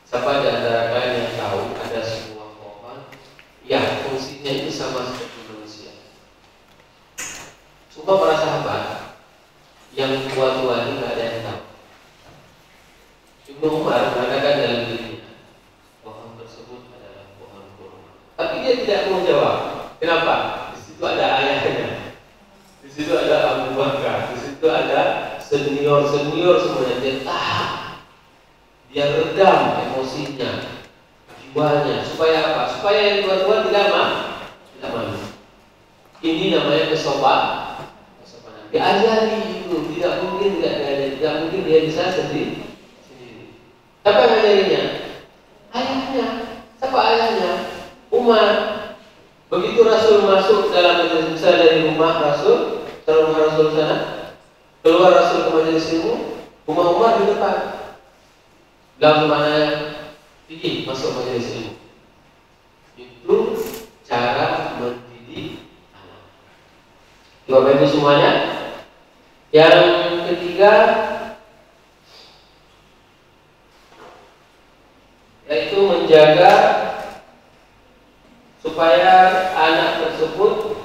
Siapa di antara kalian yang tahu ada sebuah pohon yang fungsinya itu sama seperti manusia? Semua para sahabat yang tua-tua ini tidak ada yang tahu. Ibnu Umar mengatakan dalam dirinya, pohon tersebut adalah pohon kurma. Tapi dia tidak mau jawab. Kenapa? Di situ ada ayahnya, di situ ada Abu Bakar, di situ ada senior semuanya. Dia tahan, dia redam emosinya, jiwanya. Supaya apa? Supaya yang tua-tua tidak malu. Ini namanya kesopanan. Diajari itu, tidak mungkin tidak diajari, tidak mungkin dia bisa sendiri. Siapa yang ngajarinya? Ayahnya. Siapa ayahnya? Umar. Begitu Rasul masuk dalam majelis dari rumah Rasul, sana, keluar Rasul ke majelis ilmu, rumah Umar di depan. Dalam mana pergi masuk majelis ilmu. Itu cara mendidik anak. Bapak Ibu semuanya. Yang ketiga, yaitu menjaga supaya anak tersebut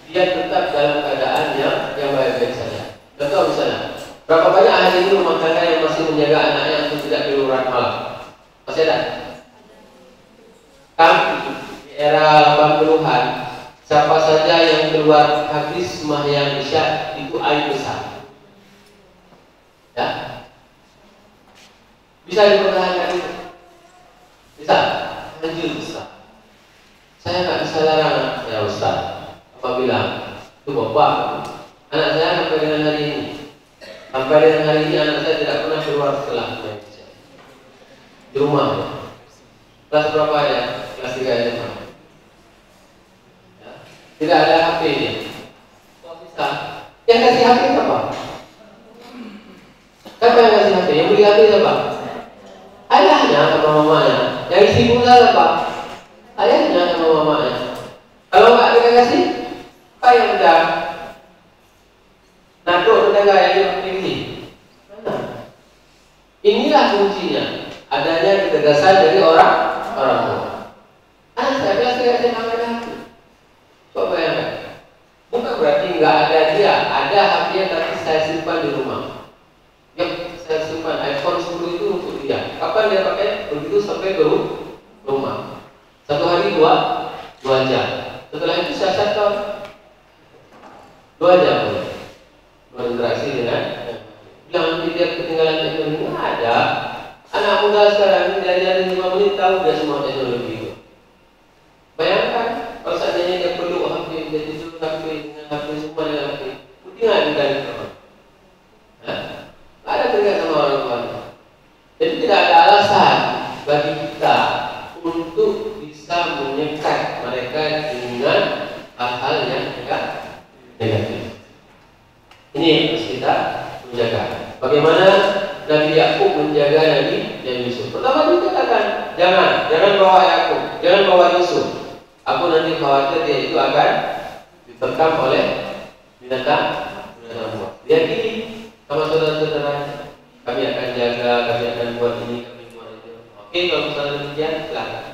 dia tetap dalam keadaan yang baik-baik saja. Contoh misalnya, berapa banyak hari ini rumah tangga yang masih menjaga anaknya untuk tidak keluar malam? Masih ada? Di era 80-an, siapa saja yang keluar habis sembahyang Isya itu aib besar. Ya? Bisa dipertahankan itu? Bisa? Hancur besar. Saya nggak bisa larang, ya Ustaz. Apa bilang? Itu bapak. Anak saya sampai dengan hari ini. Sampai dengan hari ini anak saya tidak pernah keluar setelah Isya. Di rumah. Kelas berapa ya? Kelas 3 SMA. Ya. Tidak ada HP-nya. Kok bisa? Yang kasih HP siapa? Siapa yang kasih HP? Yang beli HP siapa? Ayahnya sama mamanya. Yang isi pulsa apa? Ayahnya sama mamanya. Kalau nggak kita kasih, apa yang udah? Nato udah nggak yang ini? Inilah kuncinya. Adanya ketegasan dari orang tua. Anak sampai ke rumah. Satu hari 2 jam. Setelah itu saya 1 tahun 2 jam berinteraksi dengan bilang nanti dia ketinggalan teknologi. Nggak ada. Anak muda sekarang diajarin 5 menit tahu dia semua teknologi itu. Bayangkan kalau seandainya dia perlu HP, dia tidur HP dengan HP semua dengan HP. Tinggal di dalam kamar. Ada teriak sama orang tua. Jadi tidak ada alasan bagi kita untuk bisa menyekat mereka dengan hal-hal yang negatif. Ini yang harus kita menjaga. Bagaimana Nabi Yakub menjaga Nabi Yusuf? Pertama dia katakan, jangan bawa Yakub, jangan bawa Yusuf. Aku nanti khawatir dia itu akan diterkam oleh binatang buas. Dia gini sama saudara-saudara, kami akan jaga, kami akan buat ini, kami buat itu. Oke, kalau misalnya demikian, silakan.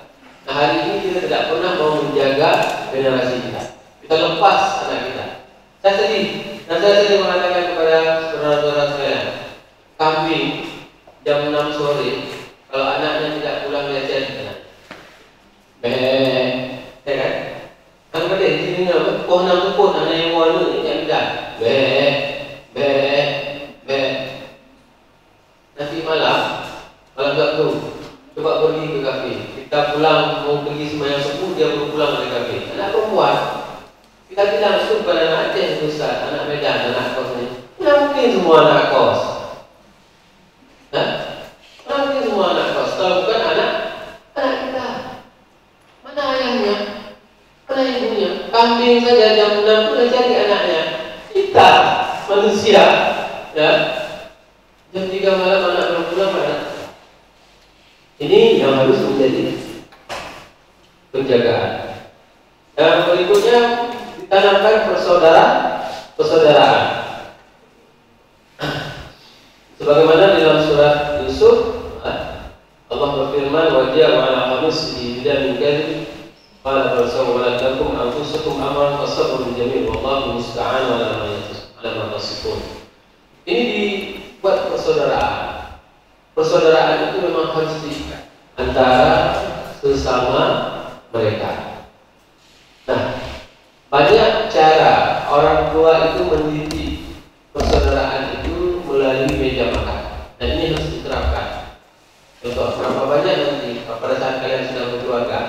Nah, hari ini kita tidak pernah mau menjaga generasi kita. Kita lepas anak kita. Saya sedih. Dan saya sering mengatakan kepada saudara-saudara sekalian, kambing jam 6 sore, kalau anaknya tidak pulang dia jadi ya kan? Kan pada di sini pohon tepuk anak yang warna ini yang tidak nanti malam waktu coba pergi ke kafe, kita pulang mau pergi sembahyang subuh, dia baru pulang dari kafe. Anak perempuan kita bilang itu kepada anak Aceh besar, anak Medan, anak kos ini. Tidak mungkin semua anak kos. Tidak mungkin semua anak kos. Kalau bukan anak kita. Mana ayahnya? Mana ibunya? Kambing saja jam 6 sudah jadi anaknya. Kita manusia, ya. Jam 3 malam anak belum pulang mana? Ini yang harus menjadi penjagaan. Dan berikutnya ditanamkan persaudaraan. Sebagaimana dalam surat Yusuf, Allah berfirman, "Wajah ma'al khamis bidan min kadhib, qala farsawwalakum anfusukum amran fasabrun jamil, wallahu musta'an ala ma tasifun." Ini dibuat persaudaraan. Persaudaraan itu memang harus antara sesama mereka. Nah, banyak cara orang tua itu mendidik persaudaraan itu melalui meja makan, dan ini harus diterapkan. Contoh, berapa banyak nanti pada saat kalian sedang berkeluarga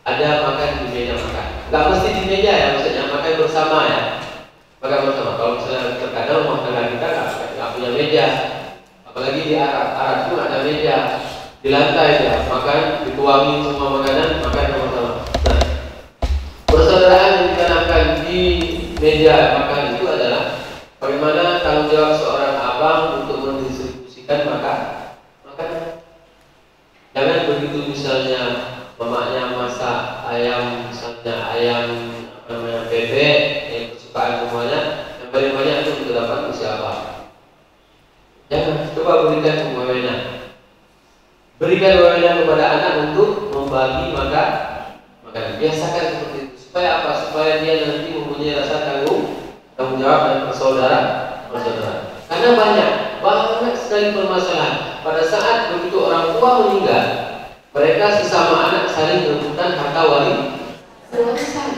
ada makan di meja makan. Gak mesti di meja ya, maksudnya makan bersama ya. Makan bersama. Kalau misalnya terkadang rumah tangga kita nggak punya meja, apalagi di Arab pun ada meja di lantai ya, makan dituangin semua makanan, makan sama-sama. Nah, persaudaraan yang ditanamkan di meja makan itu adalah bagaimana tanggung jawab seorang abang untuk mendistribusikan makanan. Jangan begitu misalnya mamanya masak ayam, misalnya ayam bebek yang kesukaan semuanya, yang paling banyak itu kita dapat siapa? Jangan, coba berikan wewenang. Berikan wewenang kepada anak untuk membagi makanan. Biasakan seperti itu. Supaya apa? Supaya dia nanti mempunyai rasa tanggung jawab dan persaudaraan. Karena banyak sekali permasalahan. Pada saat begitu orang tua meninggal, mereka sesama anak saling merebutkan harta warisan.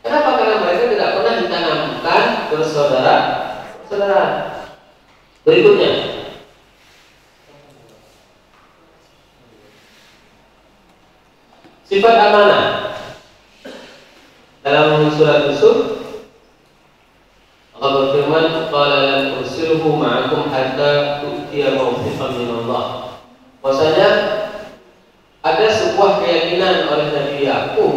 Kenapa? Karena mereka tidak pernah ditanamkan persaudaraan. Berikutnya, sifat amanah. Dalam surat Yusuf, Allah berfirman, "Qala lan ursilhu ma'akum hatta tu'tiya mawthiqan min Allah." Maksudnya ada sebuah keyakinan oleh Nabi Yakub,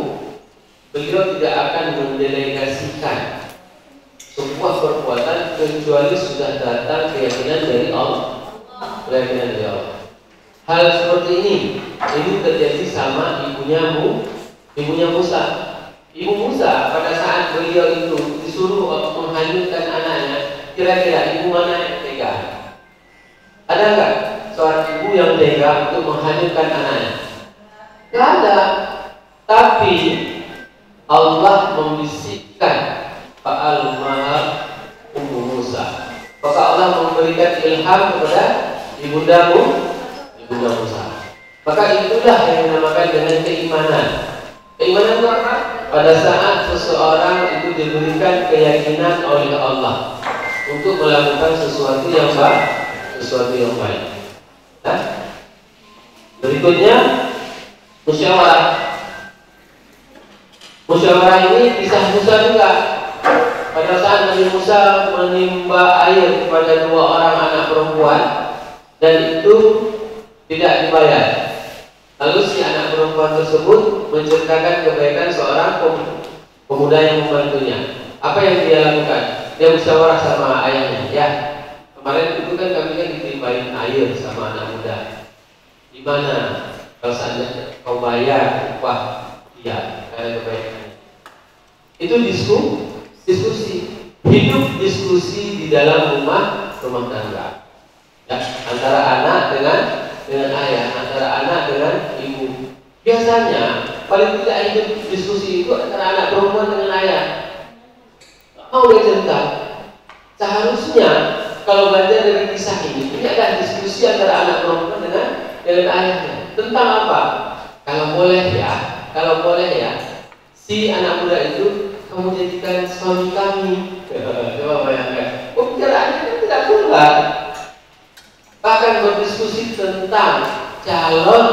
beliau tidak akan mendelegasikan sebuah perbuatan kecuali sudah datang keyakinan dari Allah. Keyakinan dari Allah. Hal seperti ini terjadi sama ibunya Musa. Ibu Musa pada saat beliau itu disuruh menghanyutkan anaknya, kira-kira ibu mana yang tega? Ada enggak seorang ibu yang tega untuk menghanyutkan anaknya? Tidak ada. Tapi Allah membisikkan fa'al mahar Ummu Musa. Maka Allah memberikan ilham kepada ibunda Musa. Maka itulah yang dinamakan dengan keimanan. Keimanan itu apa? Pada saat seseorang itu diberikan keyakinan oleh Allah untuk melakukan sesuatu yang baik. Nah, berikutnya musyawarah. Musyawarah ini kisah Musa juga. Pada saat Nabi Musa menimba air kepada 2 orang anak perempuan dan itu tidak dibayar. Lalu si anak perempuan tersebut menceritakan kebaikan seorang pemuda yang membantunya. Apa yang dia lakukan? Dia musyawarah sama ayahnya. Ya, kemarin itu kan kami kan ditimbain air sama anak muda. Gimana kalau seandainya kau bayar upah dia karena kebaikan? Itu diskusi. Hidup diskusi di dalam rumah tangga. Ya, antara anak dengan ayah, antara anak dengan ibu. Biasanya paling tidak hidup diskusi itu antara anak perempuan dengan ayah. Mau dia cerita. Seharusnya kalau belajar dari kisah ini adalah diskusi antara anak perempuan dengan ayahnya. Tentang apa? Kalau boleh ya, si anak muda itu kamu jadikan suami kami. Coba bayangkan. Pembicaraannya kan tidak bulat. Bahkan berdiskusi tentang calon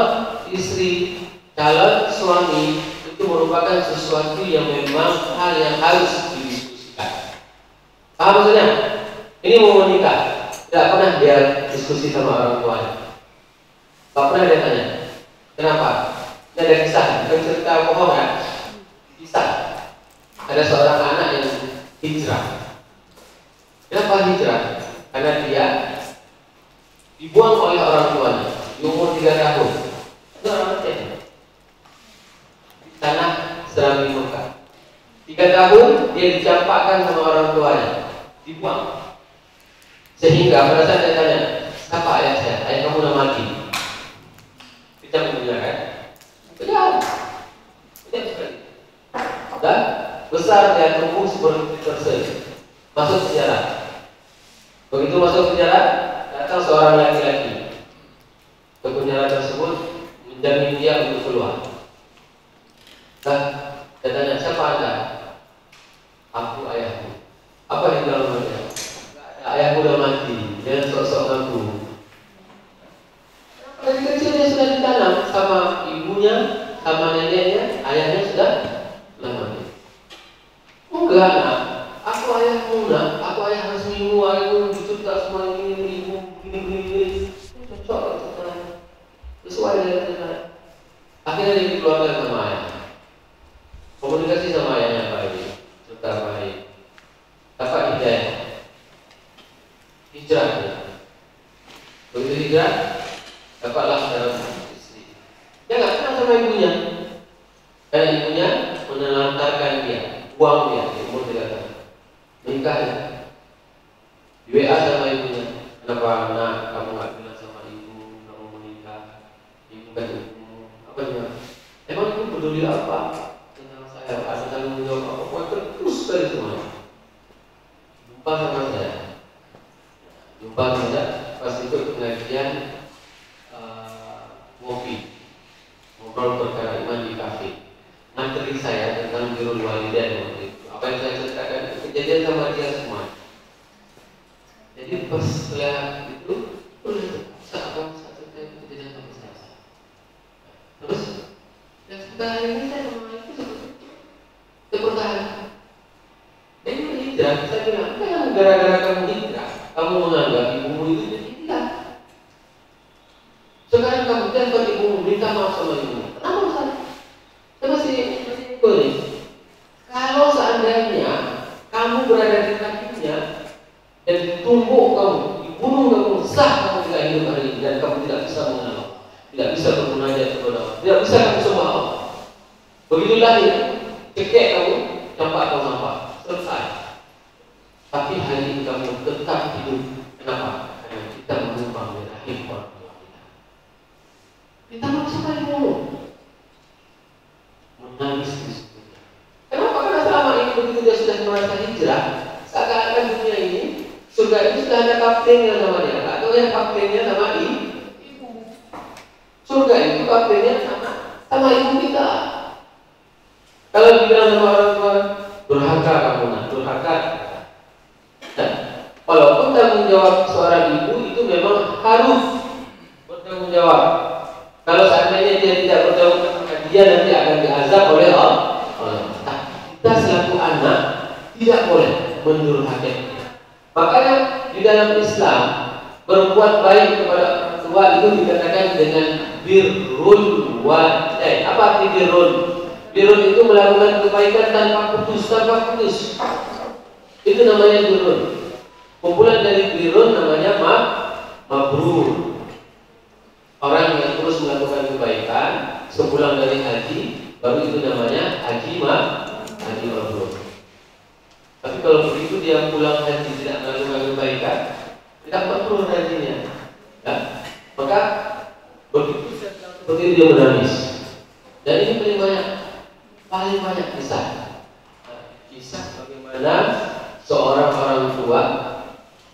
istri, calon suami itu merupakan sesuatu yang memang hal yang harus didiskusikan. Paham maksudnya? Ini mau menikah, tidak pernah dia diskusi sama orang tuanya. Tak pernah dia tanya, kenapa? Ini ada kisah, bukan cerita bohong ya. Kisah. Ada seorang anak yang hijrah. Kenapa hijrah? Karena dia dibuang oleh orang tuanya di umur 3 tahun. Itu orang Aceh. Di tanah Serambi Mekah. 3 tahun dia dicampakkan sama orang tuanya, dibuang. Sehingga pada saat dia tanya, siapa ayah saya? Ayah kamu udah mati. Kita mendengarkan. Benar sekali. Dan besar dia tumbuh seperti tersebut. Masuk penjara. Begitu masuk penjara, datang seorang laki-laki ke penjara tersebut menjamin dia untuk keluar. Dia tanya, siapa anda? Aku ayahmu. Apa yang dalam hatinya? Ayahku udah mati. Jangan sok-sok ngaku. Dari kecil dia sudah ditanam sama ibunya, sama neneknya, ayahnya sudah mati. Enggak nak, aku ayahmu nak, aku ayah resmimu, ayahmu dicerita semua ini, ibu gini. Cocok, sesuai dengan cerita. Akhirnya dia dikeluarkan sama ayah. Komunikasi sama ayahnya baik, cerita baik. Dapat hidayah. Hijrah dia. Begitu hijrah, dapatlah dalam istri. Dia nggak kenal sama ibunya. Karena ibunya menelantarkan dia, buang dia di umur 3 tahun. Menikah ya. Di WA sama ibunya. Kenapa nak kamu nggak bilang sama ibu kamu menikah? Ibu kan ibumu. Apa dia? Emang ibu peduli apa tentang saya? Ada tanggung jawab apa? Terus dari semuanya. Jumpa sama saya. Jumpa tidak pas ikut pengajian ngopi, ngobrol perkara iman di kafe. Materi saya tentang birrul walidain waktu itu. Apa yang saya ceritakan itu kejadian sama dia semua. Jadi pas setelah itu, apa satu kejadian sama saya. Terus yang sekarang ini saya sama itu seperti bertahan. Jadi hijrah, saya bilang, kan gara-gara kamu hijrah, kamu menganggap ibumu itu jadi hilang. Sekarang kamu telepon ibumu, minta maaf sama ibumu. Kenapa Ustaz? Saya masih boleh. Kalau seandainya kamu berada di kakinya dan ditumbuk kamu, dibunuh kamu, sah kamu tidak hidup hari ini dan kamu tidak bisa mengenal, tidak bisa bermunajat kepada Allah, tidak bisa kamu sembah Allah. Begitulah ya, cekek kamu, campak kamu nampak, selesai. Tapi hari ini kamu tetap hidup. Kenapa? Karena kita menumpang di rahim orang tua kita. Kita maksakan dulu. Menangis di situ. Kenapa? Karena selama ini begitu dia sudah merasa hijrah, seakan-akan dunia ini, surga itu sudah ada kaptennya sama dia. Atau yang kaptennya sama ibu. Surga itu sama ibu kita. Kalau dibilang sama orang tua, durhaka kamu nak, durhaka. Nah, walaupun tanggung jawab seorang ibu itu memang harus bertanggung jawab. Kalau seandainya dia tidak bertanggung jawab, maka dia nanti akan diazab oleh Allah. Kita selaku anak tidak boleh mendurhakai. Makanya di dalam Islam berbuat baik kepada orang tua itu dikatakan dengan birrul walidain. Apa arti birrul? Birrul itu melakukan kebaikan tanpa putus. Itu namanya birrul. Kumpulan dari birrul namanya mabrur. Orang yang terus melakukan kebaikan sepulang dari haji, baru itu namanya haji mabrur. Tapi kalau begitu dia pulang haji tidak melakukan kebaikan, tidak mabrur hajinya. Ya? Maka begitu seperti dia menangis. Dan ini paling banyak kisah bagaimana seorang orang tua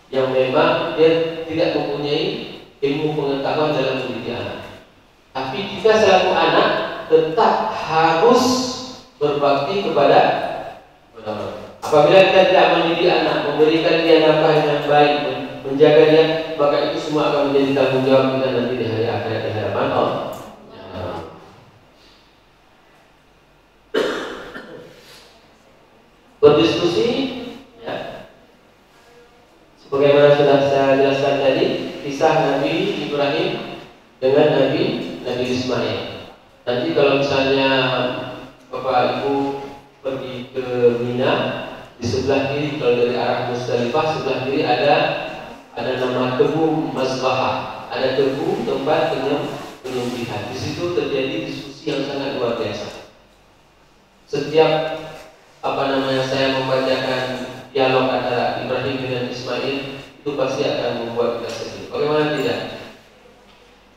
yang memang dia tidak mempunyai ilmu pengetahuan dalam mendidik anak. Tapi kita selaku anak tetap harus berbakti kepada orang. Apabila kita tidak mendidik anak, memberikan dia nafkah yang baik, menjaga dia, maka itu semua akan menjadi tanggung jawab kita nanti di hari akhirat di hadapan Allah. Berdiskusi, ya. Sebagaimana sudah saya jelaskan tadi, kisah Nabi Ibrahim dengan Nabi Ismail. Nanti kalau misalnya Bapak Ibu pergi ke Mina, di sebelah kiri kalau dari arah Musdalifah, sebelah kiri ada nama tebu Mazbahah, ada tebu tempat penyembelihan. Di situ terjadi diskusi yang sangat luar biasa. Setiap saya membacakan dialog antara Ibrahim dengan Ismail, itu pasti akan membuat kita sedih. Bagaimana tidak?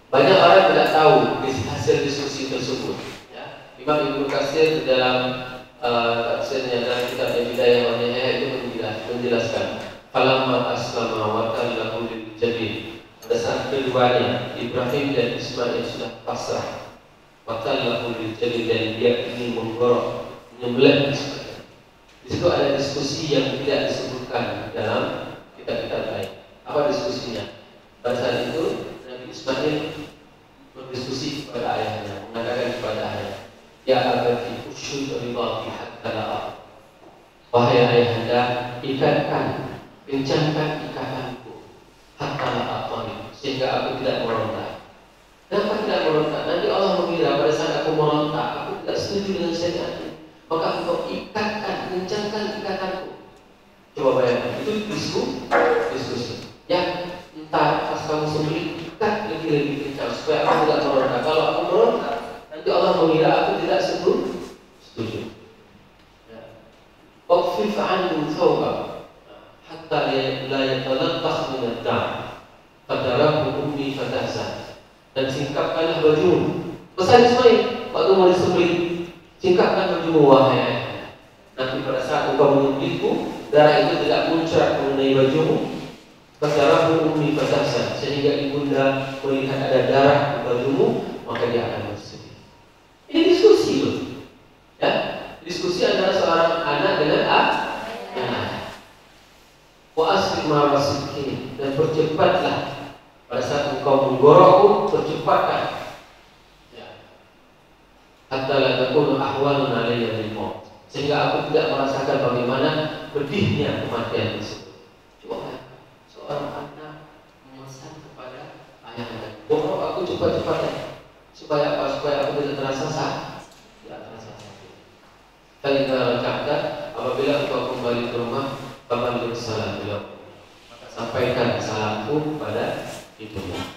Banyak orang tidak tahu hasil diskusi tersebut. Ya. Imam Ibnu Katsir di dalam tafsirnya dalam kitab Bidayah wa Nihayah itu menjelaskan, falamma aslama wa tallahu lil jabin. Pada saat keduanya Ibrahim dan Ismail sudah pasrah, wa tallahu lil jabin, dan dia ingin menggorok, menyembelih Ismail. Di situ ada diskusi yang tidak disebutkan dalam kitab-kitab lain. Apa diskusinya? Pada saat itu Nabi Ismail berdiskusi kepada ayahnya, mengatakan kepada ayahnya, ya abati usyud ridha hatta la. Wahai ayahanda, ikatkan, kencangkan ikatanku hatta la aqani, sehingga aku tidak meronta. Kenapa tidak meronta? Nanti Allah mengira pada saat aku meronta, aku tidak setuju dengan syariat. Maka engkau ikatkan, kencangkan ikatanku. Coba bayangkan, itu diskusi. Ya, entah pas kamu sendiri ikat lebih kencang supaya aku tidak meronta. Kalau aku meronta, nanti Allah mengira aku tidak setuju. Waqfif anhu thawbak hatta la yatalaqqah min ad-dam. Fadarahu ummi fatahzan. Dan singkapkanlah bajumu. Pesan Ismail waktu mau disembelih, singkapkan bajumu wahai ayah. Nanti pada saat engkau menyembelihku, darah itu tidak muncrat mengenai bajumu. Fadarahu ummi fatahzan, sehingga ibunda melihat ada darah di bajumu, maka dia akan bersedih. Ini diskusi loh, ya, diskusi antara seorang anak dengan anak. Wa asfiq ma rasidkin, dan percepatlah pada saat engkau menggorokku, percepatkan. Hatta la takunu ahwalun alayya bil maut, sehingga aku tidak merasakan bagaimana pedihnya kematian tersebut. Coba seorang anak memesan kepada ayahnya, borok aku cepat-cepat supaya apa? Supaya aku tidak terasa sakit. Kalau kata apabila engkau kembali ke rumah, bapak salam beliau, maka sampaikan salamku kepada ibunya.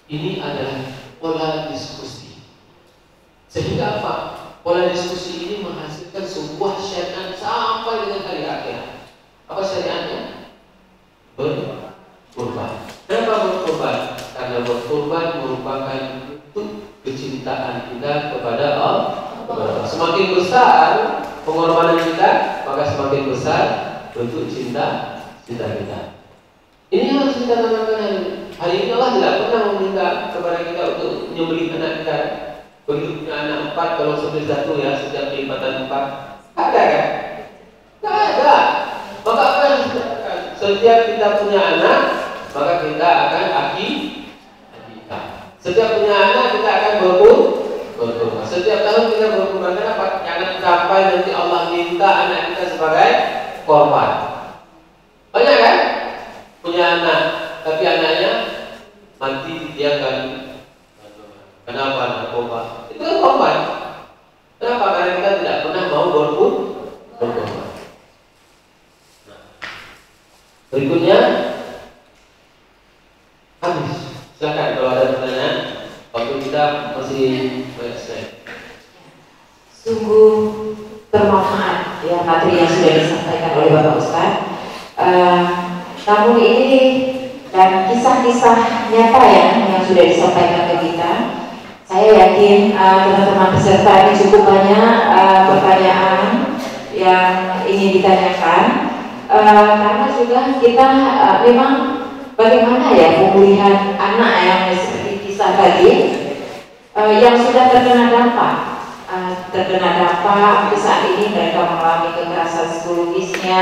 Ini adalah pola diskusi. Sehingga apa? Pola diskusi ini menghasilkan sebuah syariat sampai dengan hari akhirat. Apa syariatnya? Berkorban. Kenapa berkorban? Karena berkorban merupakan bentuk kecintaan kita kepada Allah. Semakin besar pengorbanan kita, maka semakin besar bentuk cinta kita. Ini yang harus kita tanamkan hari ini. Allah tidak pernah meminta kepada kita untuk menyembelih anak kita. Begitu punya anak 4, kalau sampai 1 ya, setiap lipatan 4. Ada kan? Tidak ada. Maka apa yang disebutkan? Setiap kita punya anak, maka kita akan akikah. Setiap punya anak, kita akan berkurban. Setiap tahun kita berkurban. Kenapa? Jangan sampai nanti Allah minta anak kita sebagai korban. Banyak kan? Punya anak, tapi anaknya mati ditinggalkan. Kenapa narkoba? Itu kan korban. Kenapa? Karena kita tidak pernah mau berkorban. Nah, berikutnya habis. Silakan kalau ada pertanyaan. Waktu kita masih banyak sekali. Sungguh bermanfaat ya materi yang sudah disampaikan oleh Bapak Ustadz. Namun ini dan kisah-kisah nyata ya yang sudah disampaikan ke kita. Saya yakin teman-teman peserta ini cukup banyak pertanyaan yang ingin ditanyakan karena juga kita memang bagaimana ya pemulihan anak yang seperti kisah tadi yang sudah terkena dampak saat ini mereka mengalami kekerasan psikologisnya,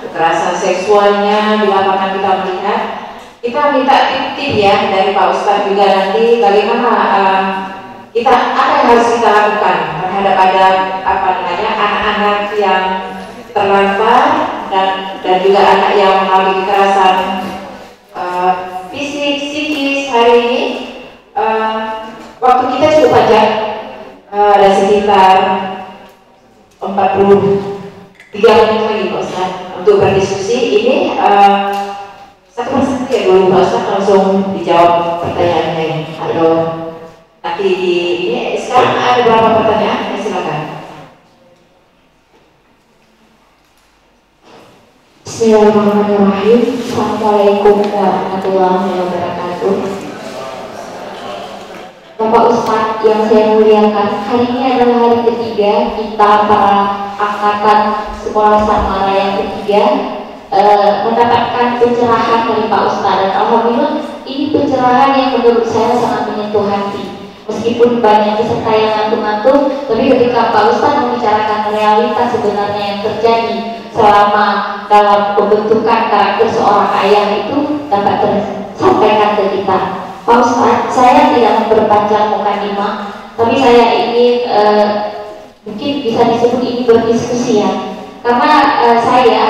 kekerasan seksualnya di lapangan. Kita melihat, kita minta tip-tip ya dari Pak Ustadz juga nanti bagaimana kita apa yang harus kita lakukan terhadap ada anak-anak yang terlantar dan juga anak yang mengalami kekerasan fisik, psikis hari ini. Waktu kita cukup panjang, ada sekitar 43 menit lagi Pak Ustaz untuk berdiskusi. Ini satu persatu ya dulu Pak Ustaz langsung dijawab pertanyaannya ini. Atau nanti di ini sekarang ada berapa pertanyaan? Ya, silakan. Bismillahirrahmanirrahim. Assalamualaikum warahmatullahi wabarakatuh. Bapak Ustadz yang saya muliakan, hari ini adalah hari ketiga kita para angkatan sekolah Sarmara yang ketiga mendapatkan pencerahan dari Pak Ustadz, dan alhamdulillah ini pencerahan yang menurut saya sangat menyentuh hati. Meskipun banyak peserta yang ngantuk-ngantuk, tapi ketika Pak Ustadz membicarakan realitas sebenarnya yang terjadi selama dalam pembentukan karakter seorang ayah itu dapat tersampaikan ke kita. Pak Ustadz, saya tidak memperpanjang mukadimah, tapi saya ingin mungkin bisa disebut ini berdiskusi ya, karena saya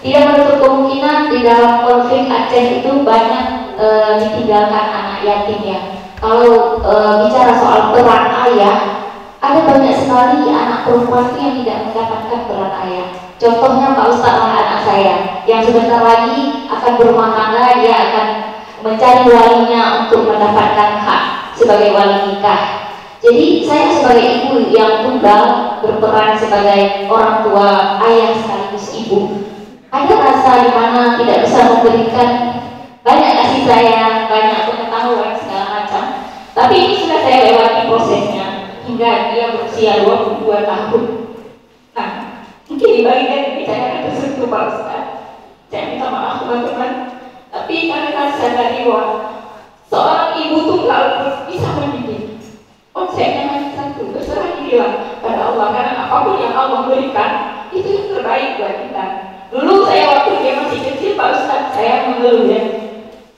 tidak menutup kemungkinan di dalam konflik Aceh itu banyak ditinggalkan anak yatim ya. Kalau bicara soal peran ayah, ada banyak sekali anak perempuan yang tidak mendapatkan peran ayah. Contohnya Pak Ustadz lah anak saya yang sebentar lagi akan berumah tangga, dia akan mencari walinya untuk mendapatkan hak sebagai wali nikah. Jadi saya sebagai ibu yang tunggal berperan sebagai orang tua, ayah sekaligus ibu. Ada rasa di mana tidak bisa memberikan banyak kasih sayang, banyak pengetahuan segala macam. Tapi ini sudah saya lewati prosesnya hingga dia berusia 22 tahun. Nah, mungkin di bagian ini saya akan tersentuh Pak Ustaz. Saya minta maaf teman-teman. Tapi karena sadari bahwa seorang ibu tunggal bisa mendidik. Konsepnya hanya satu, berserah dirilah pada Allah, karena apapun yang Allah berikan itu yang terbaik buat kita. Dulu saya waktu dia masih kecil Pak Ustaz, saya mengeluh ya,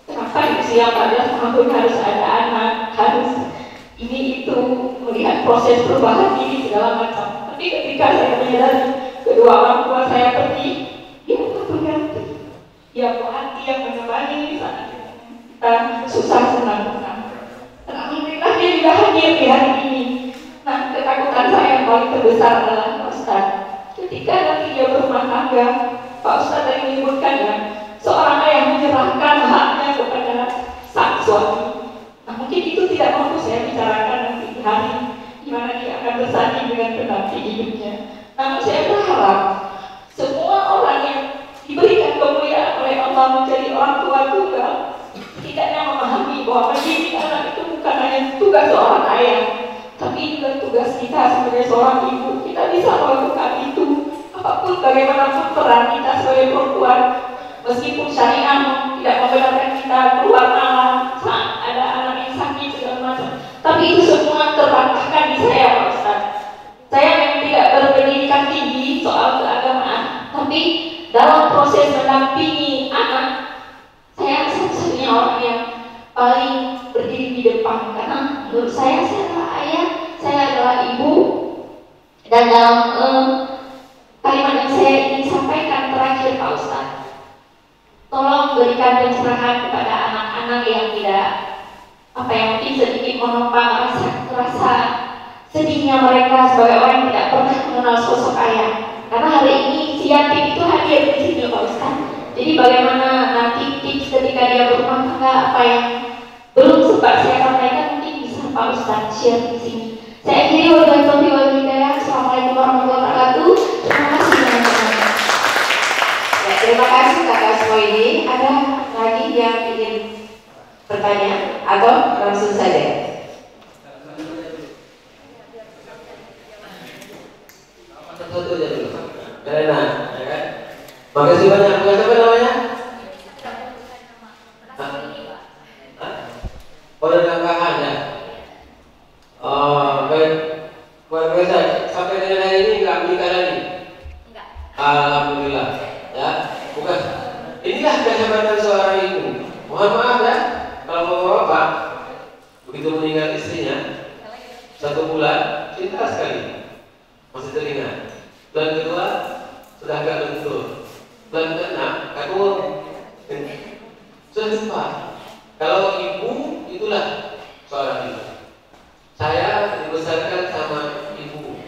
kenapa di usia 14 tahun harus ada anak, harus ini itu, melihat proses perubahan ini segala macam. Tapi ketika saya menyadari kedua orang tua saya pergi, dia tak berganti. Yang hati yang menemani saat kita susah senang. Dan alhamdulillah dia juga hadir di hari ini. Nah, ketakutan saya yang paling terbesar adalah Pak Ustaz. Ketika nanti dia berumah tangga, Pak Ustaz tadi menyebutkan ya, seorang ayah menyerahkan haknya kepada sang suami. Nah, mungkin itu tidak mampu saya bicarakan nanti di hari di mana dia akan bersanding dengan pendamping hidupnya. Namun saya berharap semua orang yang diberikan kemuliaan oleh Allah menjadi orang tua tunggal setidaknya memahami bahwa mendidik anak itu bukan hanya tugas seorang ayah, tapi juga tugas kita sebagai seorang ibu. Kita bisa melakukan itu apapun bagaimanapun peran kita sebagai perempuan, meskipun syariah tidak membenarkan kita keluar malam saat ada anak yang sakit segala macam, tapi itu semua terbantahkan sedihnya mereka sebagai orang yang tidak pernah mengenal sosok ayah. Karena hari ini si yatim itu hadir di sini Pak Ustaz. Jadi bagaimana nanti tips ketika dia berumah tangga apa yang belum sempat saya sampaikan mungkin bisa Pak Ustaz share di sini. Saya akhiri wabillahi wal hidayah. Assalamualaikum warahmatullahi wabarakatuh. Terima kasih teman-teman. Ya, terima kasih Kakak Smoini. Ada lagi yang ingin bertanya atau langsung saja? Satu aja dulu. Karena, ya kan? Makasih banyak. Bukan apa namanya? Oh, dan kakak ya. Oh, baik. Buat saya sampai dengan hari ini nggak menikah lagi. Enggak. Alhamdulillah. Ya, bukan. Inilah kehebatan seorang ibu. Mohon maaf ya, kalau bapak begitu meninggal istrinya 1 bulan, cinta sekali, masih teringat. Bulan kedua sudah agak lentur. Bulan keenam kagum. Sudah lupa. Kalau ibu itulah seorang ibu. Saya dibesarkan sama ibu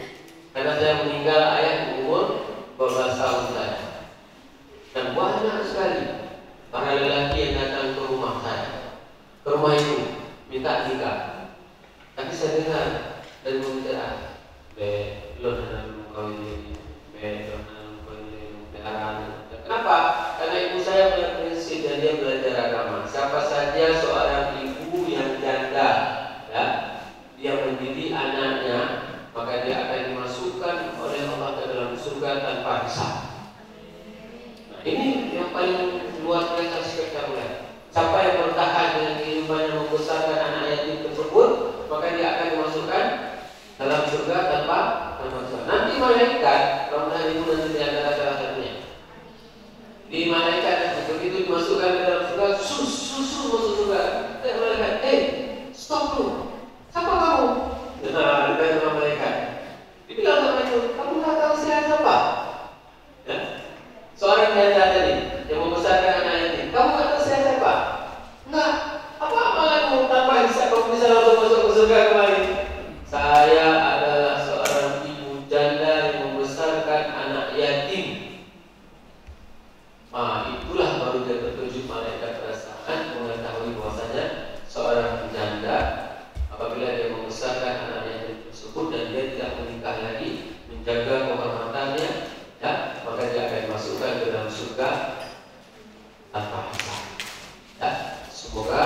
karena saya meninggal ayah di umur 12 tahun saya. Dan banyak sekali para lelaki yang datang ke rumah saya, ke rumah ibu, minta nikah. Tapi saya dengar dan meminta, belum ada kawin, belum ada kawin. Kenapa? Karena ibu saya punya prinsip dan dia belajar agama. Siapa saja seorang ibu yang janda, ya, dia mendidik anaknya, maka dia akan dimasukkan oleh Allah ke dalam surga tanpa hisab. Nah, ini yang paling luar biasa spektakuler. Siapa yang bertahan dengan kehidupannya membesarkan anak yatim tersebut, maka dia akan dimasukkan dalam surga tanpa hisab. Nanti malaikat, kalau ibu nanti di antara salah satunya, di malaikat begitu dimasukkan ke dalam surga, susu masuk surga. Malaikat, stop dulu. Siapa kamu? Nah, ditanya sama malaikat. Dibilang sama itu, kamu nggak tahu saya siapa? Ya? Seorang janda tadi yang membesarkan anak yatim, kamu nggak tahu saya siapa? Enggak. Apa amalanmu tanpa hisab kamu bisa langsung masuk ke surga kembali? Saya adalah seorang ibu janda yang membesarkan anak yatim. Itulah baru dia terkejut malaikat perasaan mengetahui bahwasanya seorang janda apabila dia membesarkan anaknya tersebut dan dia tidak menikah lagi, menjaga kehormatannya, ya, maka dia akan dimasukkan ke dalam surga tanpa hisab. Ya, semoga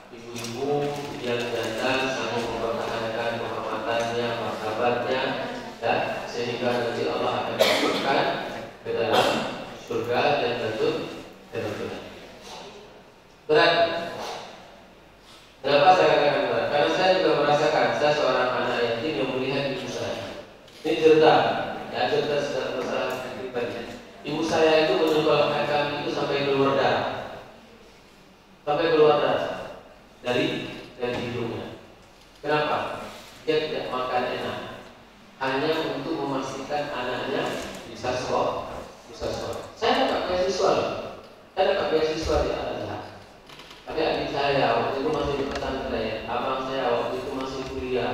ibu-ibu yang janda sanggup mempertahankan kehormatannya, martabatnya, ya, sehingga nanti Allah akan masukkan ke dalam surga dan tentu berat. Kenapa saya katakan berat? Karena saya juga merasakan saya seorang anak yatim yang melihat ibu saya. Ini cerita, ya, cerita sedang masalah pribadi. Ibu saya itu menyekolahkan kami itu sampai keluar darah, dari hidungnya. Kenapa? Dia tidak makan enak, hanya untuk memastikan anaknya bisa sekolah. Saya dapat beasiswa loh. Saya dapat beasiswa di Al-Azhar. Tapi adik saya waktu itu masih di pesantren, abang saya waktu itu masih kuliah,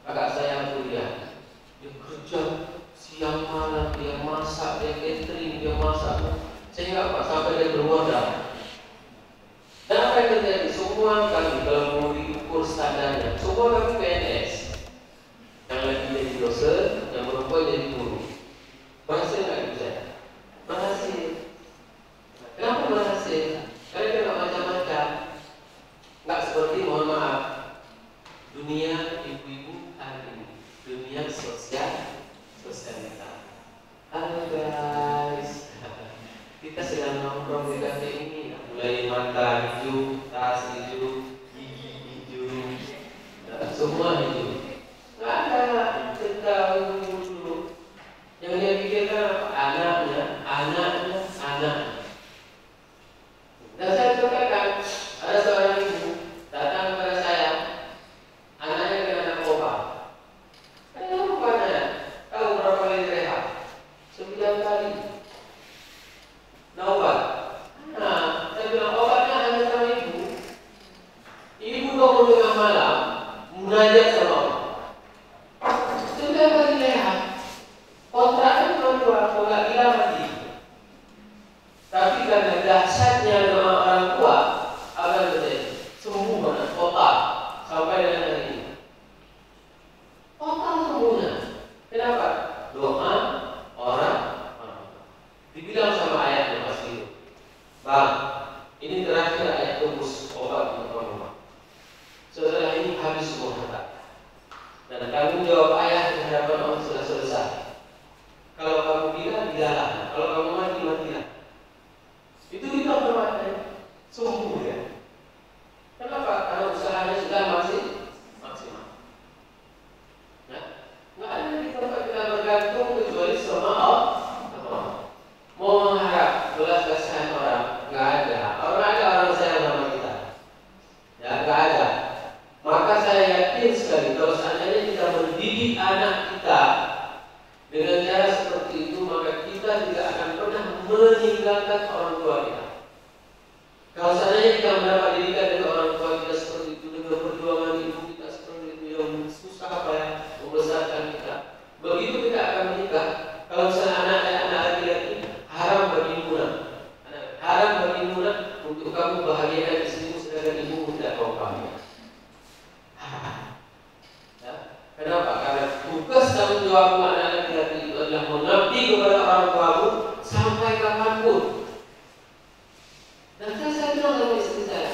kakak saya kuliah. Dia kerja siang malam, dia masak, dia catering, dia masak, sehingga apa? Sampai dia bermodal. Dan apa yang terjadi? Semua kami kalau mau diukur standarnya, semua kami PNS. Yang lagi jadi dosen, yang perempuan jadi guru. Berhasil nggak ibu saya? Berhasil. Kenapa berhasil? Karena dia nggak macam-macam. Nggak seperti, mohon maaf, dunia ibu-ibu hari ini, dunia sosialita. Halo guys, kita sedang nongkrong di kafe ini, mulai mata hijau, tas hijau, gigi hijau, semua hijau. Nggak ada cerita dulu. Yang dia pikirkan apa? Anaknya. Dan saya katakan, ada seorang ibu datang kepada saya, anaknya kena narkoba. Saya tahu bukannya, tahu berapa kali direhab? 9 kali. Nah, obat. Nah, saya bilang obatnya hanya doa orang. Dibilang sama ayatnya pasti, Bang, ini terakhir ayat tembus obat untuk orang. Setelah ini habis semua harta. Dan tanggung jawab ayah di hadapan Allah sudah selesai. Kalau kamu bilang, biarlah. Kalau kamu mati, matilah. Itu kita bermakna sungguh ya. Kenapa? Karena usahanya sudah maksimal. Nah, nggak ada di tempat kita bergantung kecuali sama Allah. Mau mengharap belas kasihan orang, nggak ada. Orang sayang sama kita. Ya, nggak ada. Maka saya yakin sekali kalau seandainya kita mendidik anak kita dengan cara seperti itu, maka kita tidak akan pernah meninggalkan orang tua kita. Kalau seandainya kita mendapat didikan dari orang tua kita seperti itu, dengan perjuangan ibu kita seperti itu yang susah membesarkan kita, begitu kita akan menikah. Kalau misalnya anak laki-laki, haram bagi munah untuk kamu bahagiakan istrimu sedangkan ibumu tidak kau bahagia. Ya. Kenapa? Karena tugas tanggung jawab anak laki-laki itu adalah mengabdi kepada orang tuamu sampai kapanpun. Dan saya bilang sama istri saya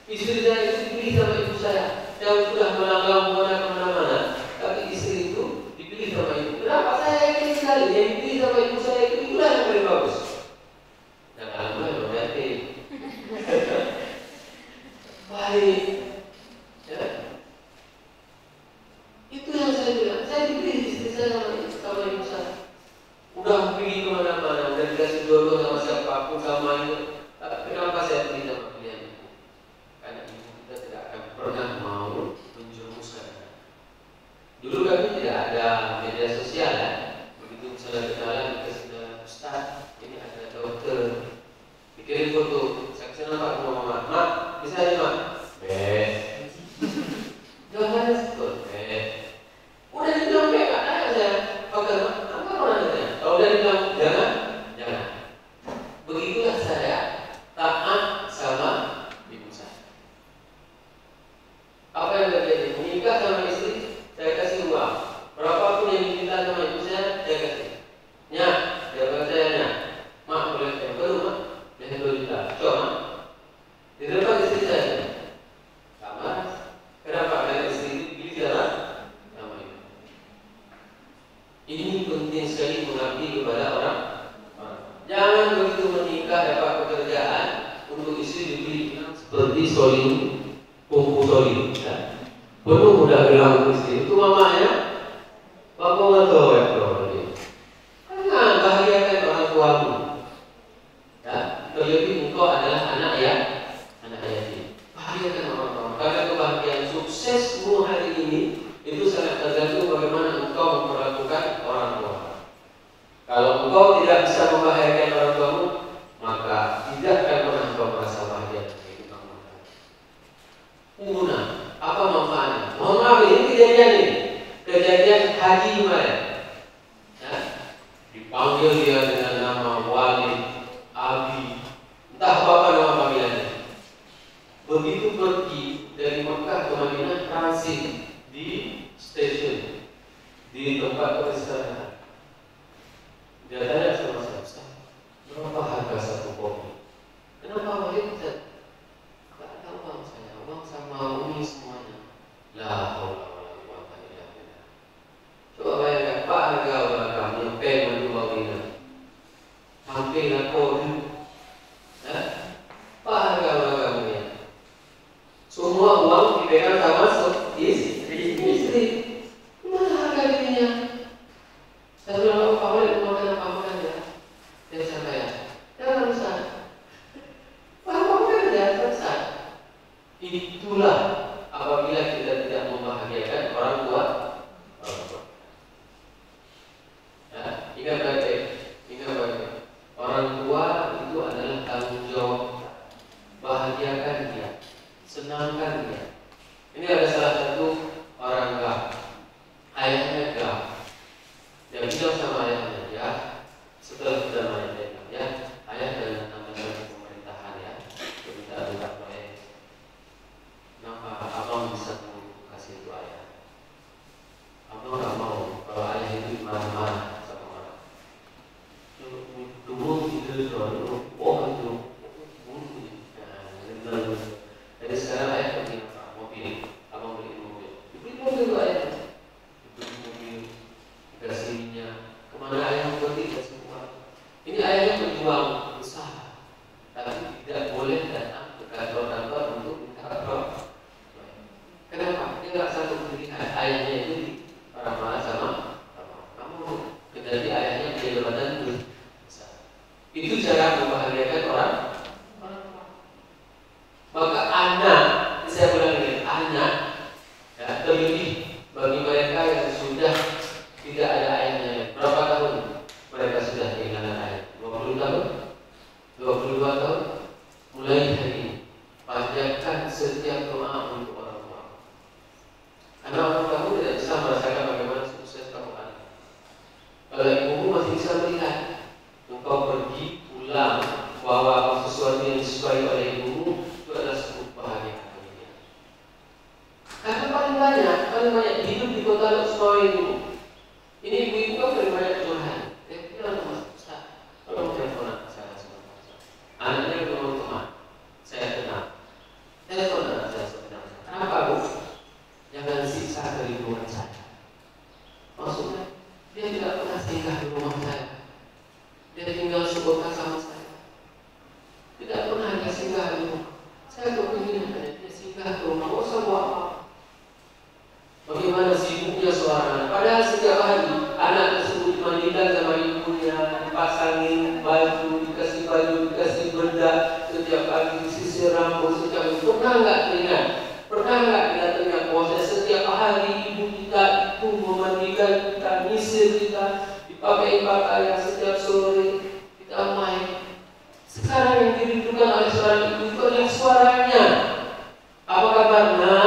itu dipilih sama ibu saya yang sudah melanglang kemana-mana, tapi istri itu dipilih sama ibu. Kenapa? Saya yakin sekali yang dipilih sama ibu saya itulah yang paling bagus. Dan alhamdulillah berarti baik. Ya. Itu yang saya bilang. Saya dipilih istri saya sama ibu saya. Udah pergi kemana-mana, udah dikasih jodoh sama siapapun, sama itu. Kenapa saya pilih sama pilihan ibu? Karena ibu kita tidak akan pernah mau menjerumuskan. Dulu kami tidak ada media sosial ya. Begitu misalnya kenalan, dikasih Ustaz, ini ada dokter, dikirim foto. Saya kesana Pak sama Mama. Mak, bisa ya Mak? Jawabannya seperti udah dibilang nggak ada saya. Pakai apa orang katanya? Kalau udah dibilang jangan. Begitulah saya taat sama ibu saya. Apa yang terjadi? Menikah sama istri, saya kasih uang. Berapapun yang diminta sama ibu saya kasih. Nyak, jawaban saya nyak. Mak boleh saya perlu mak? Dia juta. Coba. Di depan istri saya. Sama. Kenapa? Karena istri itu pilih jalan sama ibu. Ini penting sekali mengabdi kepada orang. Jangan begitu menikah dapat pekerjaan untuk istri diberi seperti soling, kumpul soling. Penuh udah bilang istri itu mamanya, bapak nggak tahu ya kalau dia. Karena bahagiakan orang tuamu. Ya, terlebih engkau adalah anak yatim. Bahagiakan orang tua. Karena kebahagiaan suksesmu hari ini itu sangat tergantung bagaimana engkau memperlakukan orang tua. Kalau engkau tidak bisa membahagiakan orang tuamu, maka tidak akan pernah engkau merasa bahagia dengan kehidupan kamu. Guna, apa manfaatnya? Mohon maaf, ini kejadian haji kemarin. Ya, dipanggil dia dengan nama Walid, Abi, entah apa nama panggilannya. Begitu pergi dari Mekah ke Madinah, transit di stasiun, di tempat peristirahatan. Dia tanya sama saya, Ustaz, berapa harga satu kopi? Kenapa Walid? Tidak ada uang saya, uang sama Umi semuanya. La haula wala quwwata illa billah. Coba bayangkan, Pak, harga uang kami sampai menjual ini. Hampir lapor. Pak, harga uang kami. Semua uang dipegang sama istri. Mana harga dirinya? Saya bilang, Pak Walid makan ya. Dia saya jangan usah. Makan ya, selesai. Itulah apabila kita tidak membahagiakan orang tua. Ya, ingat baik. Orang tua itu adalah tanggung jawab. Bahagiakan dia, senangkan dia. Ini ada salah satu orang gak, ayahnya gak. Dia bilang sama ayahnya, ya, setelah kita main ya, ayah dengan nama pemerintahan ya, minta proyek. Kenapa abang bisa kasih itu ayah? Abang nggak mau kalau ayah itu marah-marah sama sama ibu. Ini ibu-ibu kan paling banyak curhat. Dia bilang sama Ustaz, tolong telepon anak saya sebentar. Anaknya belum teman, saya kenal. Telepon anak saya sebentar. Kenapa Bu? Jangan siksa kerinduan saya. Maksudnya dia tidak pernah singgah di rumah saya. Dia tinggal sebuah sama saya. Tidak pernah dia singgah di rumah. Saya kepingin dia singgah ke rumah. Oh semua apa? Bagaimana sibuknya seorang anak. Padahal setiap hari anak tersebut dimandikan sama ibunya, dipasangin baju, dikasih bedak, setiap pagi disisir rambut, setiap itu. Pernah nggak teringat? Pernah nggak kita teringat bahwa setiap hari ibu kita itu memandikan kita, nyisir kita, dipakai pakaian setiap sore, kita main. Sekarang yang dirindukan oleh seorang ibu itu adalah suaranya. Apa kabarnya?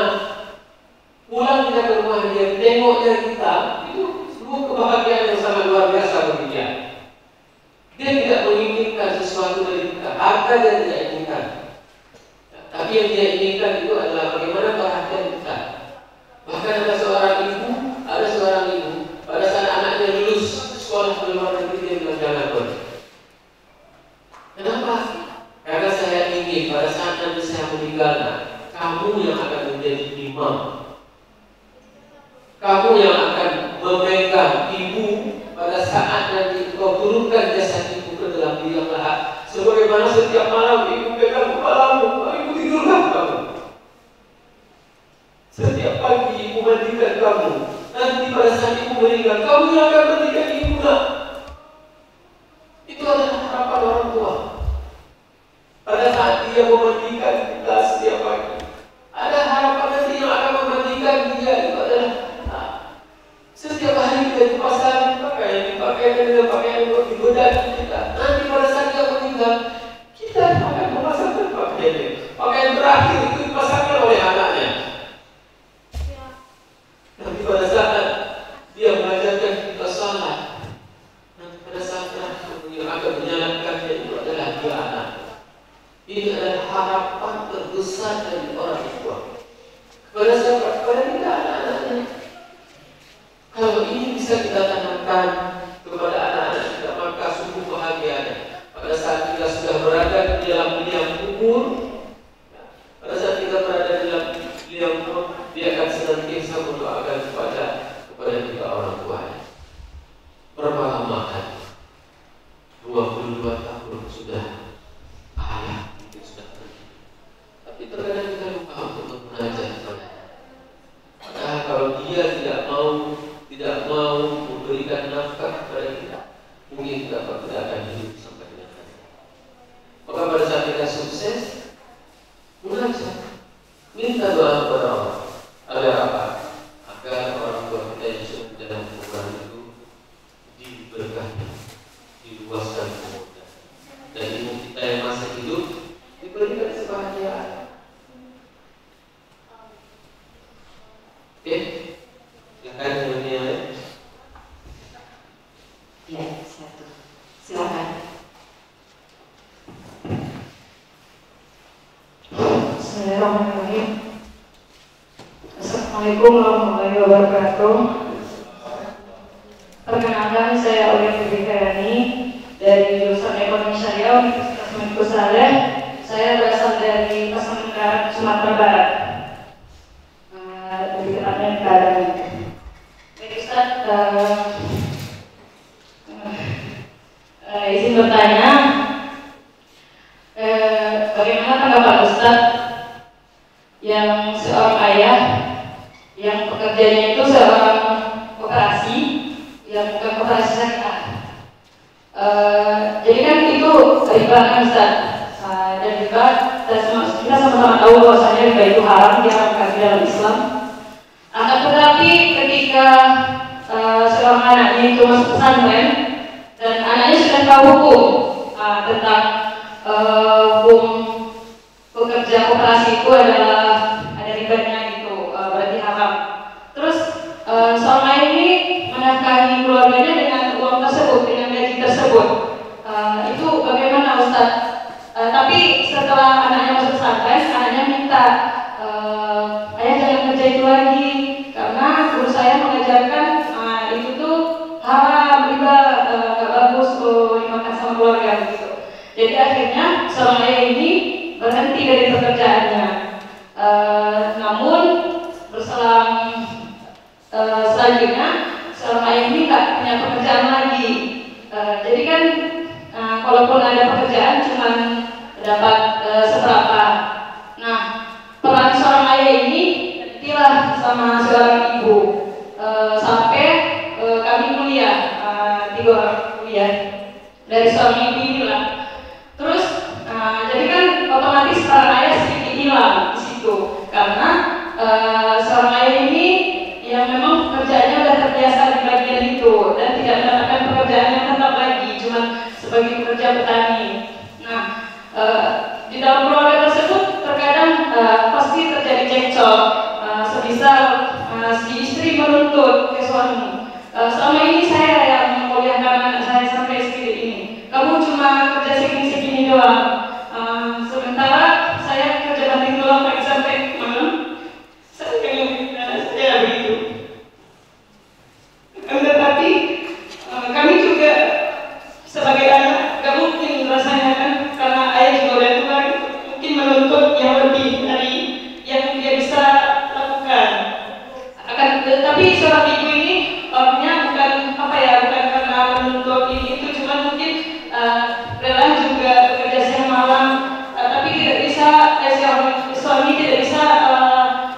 Pulang kita ke rumah dia, tengoknya kita, itu sebuah kebahagiaan yang sangat luar biasa bagi dia. Dia tidak menginginkan sesuatu dari kita, harta dia tidak inginkan. Tapi yang dia inginkan itu adalah bagaimana perhatian kita. Bahkan ada seorang ibu pada saat anaknya lulus sekolah di luar negeri, dia bilang jangan pergi. Kenapa? Karena saya ingin pada saat nanti saya meninggal, kamu yang akan menjadi imam. Kamu yang akan memegang ibu pada saat nanti kau turunkan jasad ibu ke dalam liang lahat. Sebagaimana setiap malam ibu pegang kepalamu, ibu tidurkan kamu. Setiap pagi ibu mandikan kamu. Nanti pada saat ibu meninggal, kamu yang akan mandikan ibu nak. Itu adalah harapan orang tua. Pada saat dia memandikan kita setiap pagi, ada harapan nanti yang akan memandikan dia. Itu adalah setiap hari kita dipasang pakaian dengan pakaian untuk dibedah kita. Nanti pada saat dia meninggal, kita akan memasangkan pakaian terakhir itu dipasangkan oleh anaknya. Nanti pada saat dia mengajarkan kita salat, nanti pada saat yang akan menjalankan itu adalah dia anak. Ini adalah harapan terbesar dari orang tua. Kepada siapa? Kepada kita anak-anaknya. Kalau ini bisa kita tanamkan kepada anak-anak kita, maka sungguh bahagianya. Pada saat kita sudah berada di dalam liang kubur, pada saat kita berada di dalam liang kubur, dia akan senantiasa mendoakan kepada kita orang tuanya. Berapa lama kan? 22 tahun sudah ayah mungkin sudah pergi. Tapi terkadang kita lupa untuk mengajar kepadanya. Padahal kalau dia tidak mau memberikan nafkah kepada kita, mungkin kita tidak akan hidup sampai dengan hari. Maka pada saat kita sukses, mengajar, minta doa kepada Allah. Agar apa? Agar orang tua kita yang sudah dalam kuburan itu diberkahi, diluaskan umurnya, dan ibu kita yang masih hidup diberikan kebahagiaan. Oke? Silakan dunia. Ya, satu. Silakan. Bismillahirrahmanirrahim. Assalamualaikum warahmatullahi wabarakatuh. Perkenalkan, saya Oleh Fikriani dari jurusan Ekonomi Syariah Universitas Mekto Saleh. Saya berasal dari Pasaman, Sumatera Barat. Lebih tepatnya di Padang. Baik Ustaz, izin bertanya, bagaimana tanggapan Ustaz yang seorang ayah yang pekerjaannya itu seorang koperasi, yang bukan koperasi syariah. Jadi kan itu riba kan Ustaz, dan riba kita sama-sama tahu bahwasanya riba itu haram, diharamkan di dalam Islam. Akan tetapi ketika seorang anaknya itu masuk pesantren dan anaknya sudah tahu hukum tentang hukum pekerja koperasi itu adalah ada ribanya gitu, berarti haram. Terus seorang ayah ini menafkahi keluarganya dengan uang tersebut, dengan gaji tersebut. Itu bagaimana Ustaz? Tapi setelah anaknya masuk pesantren, anaknya minta, ayah jangan kerja itu lagi karena guru saya mengajarkan seorang ayah ini berhenti dari pekerjaannya. Namun berselang selanjutnya seorang ayah ini nggak punya pekerjaan lagi. Jadi kan kalaupun ada pekerjaan cuman dapat seberapa. Nah, peran seorang ayah ini berhentilah sama seorang ibu sampai kami kuliah, 3 orang kuliah dari seorang ibu inilah. Terus jadi kan otomatis peran ayah sedikit hilang di situ karena seorang ayah ini yang memang pekerjaannya sudah terbiasa di bagian itu dan tidak mendapatkan pekerjaan yang tetap lagi, cuma sebagai pekerja petani. Nah, di dalam keluarga tersebut terkadang pasti terjadi cekcok, semisal si istri menuntut ke suami, selama ini saya yang menguliahkan anak saya sampai segini ini, kamu cuma kerja segini-segini doang, sementara saya kerja banting tulang pagi sampai malam, saya pengen saya begitu. Tetapi kami juga sebagai anak gak mungkin rasanya kan, karena ayah juga udah tua, mungkin menuntut yang lebih dari yang dia bisa lakukan. Tapi seorang ibu ini orangnya bukan bukan karena menuntut itu, cuma mungkin rela juga bekerja siang malam, tapi tidak bisa suami tidak bisa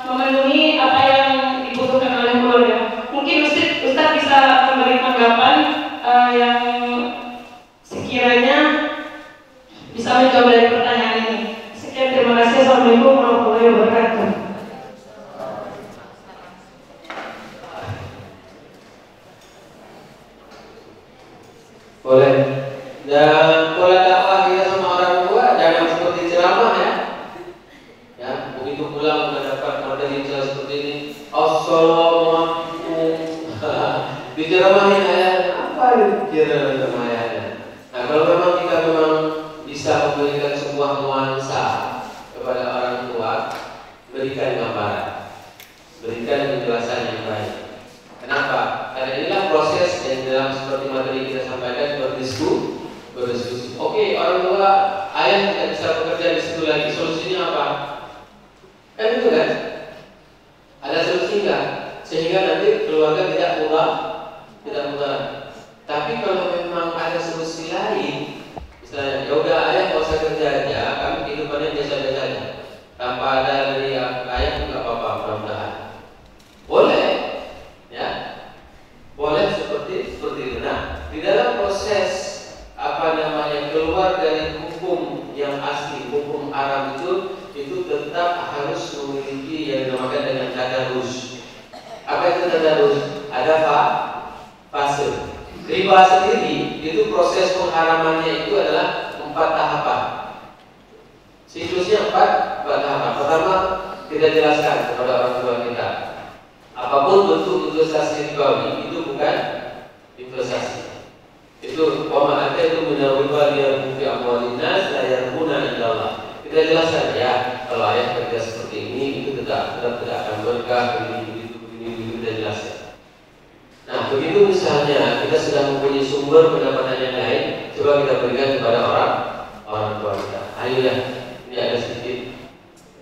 memenuhi apa yang dibutuhkan oleh keluarga. Mungkin Ustaz bisa memberi tanggapan yang sekiranya bisa menjawab dari pertanyaan ini. Sekian, terima kasih. Assalamualaikum warahmatullahi wabarakatuh. Boleh. Dan pola dakwah kita sama orang tua jangan seperti ceramah ya. Ya, begitu pulang mendapat materi jelas seperti ini. Assalamualaikum. Diceramahin ayahnya, apa diceramahin ayahnya? Nah, kalau memang kita bisa memberikan sebuah nuansa kepada orang tua, berikan gambaran, berikan penjelasan yang baik. Kenapa? Karena inilah proses yang dalam seperti materi kita sampaikan berdiskusi. Oke, orang tua ayah tidak bisa bekerja di situ lagi. Solusinya apa? Kan itu kan? Ada solusi nggak? Sehingga nanti keluarga tidak mudah. Tapi kalau memang ada solusi lain, misalnya, ya udah ayah nggak usah kerja aja, kami kehidupannya biasa-biasa aja, tanpa ada dari ayah nggak apa-apa, mudah-mudahan. Boleh, ya, boleh seperti itu. Nah, di dalam proses keluar dari hukum yang asli, hukum Arab itu tetap harus memiliki yang dinamakan dengan tadarus. Apa itu tadarus? Ada fase. Riba sendiri itu proses pengharamannya itu adalah 4 tahapan. Siklusnya 4 tahapan. Pertama, kita jelaskan kepada orang tua kita, apapun bentuk investasi ribawi itu bukan investasi. Itu pemahaman itu menawar dia mungkin amwalinas layar guna indallah. Kita jelaskan ya, kalau ayah kerja seperti ini itu tidak akan berkah, begitu kita jelaskan. Nah, begitu misalnya kita sudah mempunyai sumber pendapatan yang lain, coba kita berikan kepada orang tua kita. Ayo ya, ini ada sedikit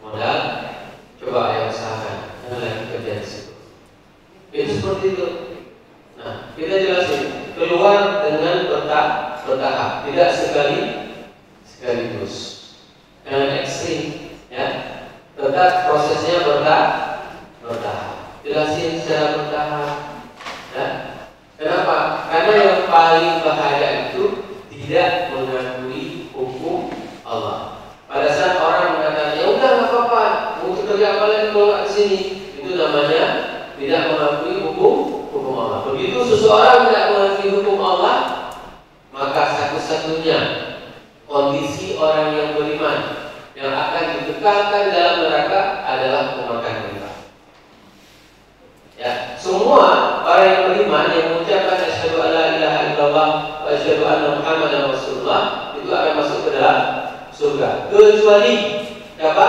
modal, coba ayah usahakan, jangan lagi kerja di situ. Itu seperti itu. Nah, kita jelasin keluar dengan bertahap, tidak sekaligus, dengan ekstrim, ya. Tetap prosesnya bertahap. Jelasin secara bertahap. Ya. Kenapa? Karena yang paling bahaya itu tidak mengakui hukum Allah. Pada saat orang mengatakan, ya udah nggak apa-apa, mau kerja apa lagi kalau nggak kesini, itu namanya tidak mengakui hukum Allah. Begitu seseorang tidak mengakui hukum Allah, maka satu-satunya kondisi orang yang beriman yang akan dikekalkan dalam neraka adalah memakan riba. Ya, semua orang yang beriman yang mengucapkan asyhadu alla ilaha illallah wa asyhadu anna muhammadar rasulullah itu akan masuk ke dalam surga, kecuali siapa?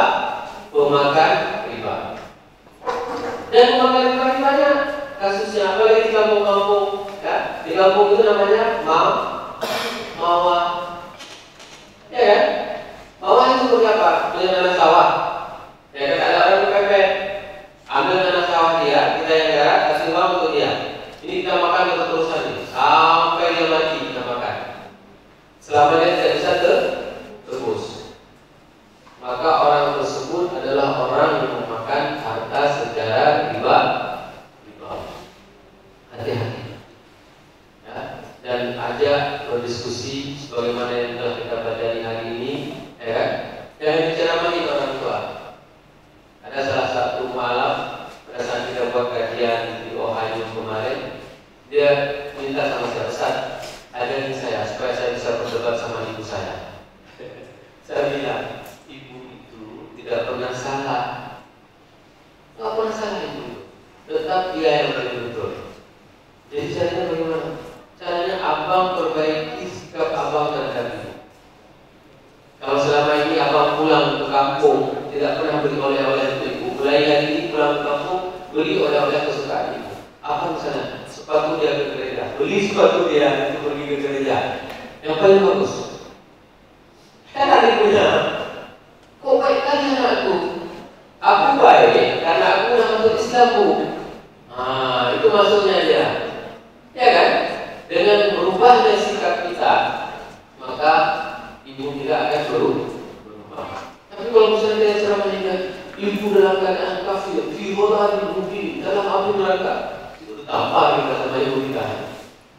Pemakan riba. Dan pemakan riba ini banyak kasusnya, apalagi di kampung-kampung, ya. Di kampung itu namanya mawah, ya kan? Bawah itu seperti apa? Punya tanah sawah. Ya kan ada orang kepepet, ambil tanah sawah dia, kita yang garap, kasih uang untuk dia. Ini kita makan terus-terusan nih, sampai dia mati kita makan. Selama dia tidak bisa tebus, maka orang tersebut adalah orang yang memakan harta secara riba. Hati-hati. Ya, dan ajak berdiskusi sebagaimana yang telah kita pelajari hari ini, ya kan? Jangan diceramahi orang tua. Ada salah satu malam pada saat kita buat kajian di Ohio kemarin, dia minta sama saya, Ustaz, ajarin saya supaya saya bisa berdebat sama ibu saya. Saya bilang, ibu itu tidak pernah salah. Tidak pernah salah ibu, tetap dia yang paling betul. Jadi caranya bagaimana? Caranya abang perbaiki sikap abang terhadap ibu. Kalau selama ini abang pulang ke kampung tidak pernah beli oleh-oleh untuk ibu, mulai hari ini pulang ke kampung beli oleh-oleh kesukaan ibu. Apa misalnya? Sepatu dia ke gereja, beli sepatu dia untuk pergi ke gereja. Yang paling bagus. Kan adiknya, kok baik kali anakku? Aku baik karena aku udah masuk Islam, Bu. Itu maksudnya dia. Ya kan? Dengan berubahnya sikap kita, maka ibu tidak akan berubah. Tapi kalau misalnya dia ceramahnya, ibu dalam keadaan kafir, firolah ibu dalam api neraka, itu apa kita sama ibu kita?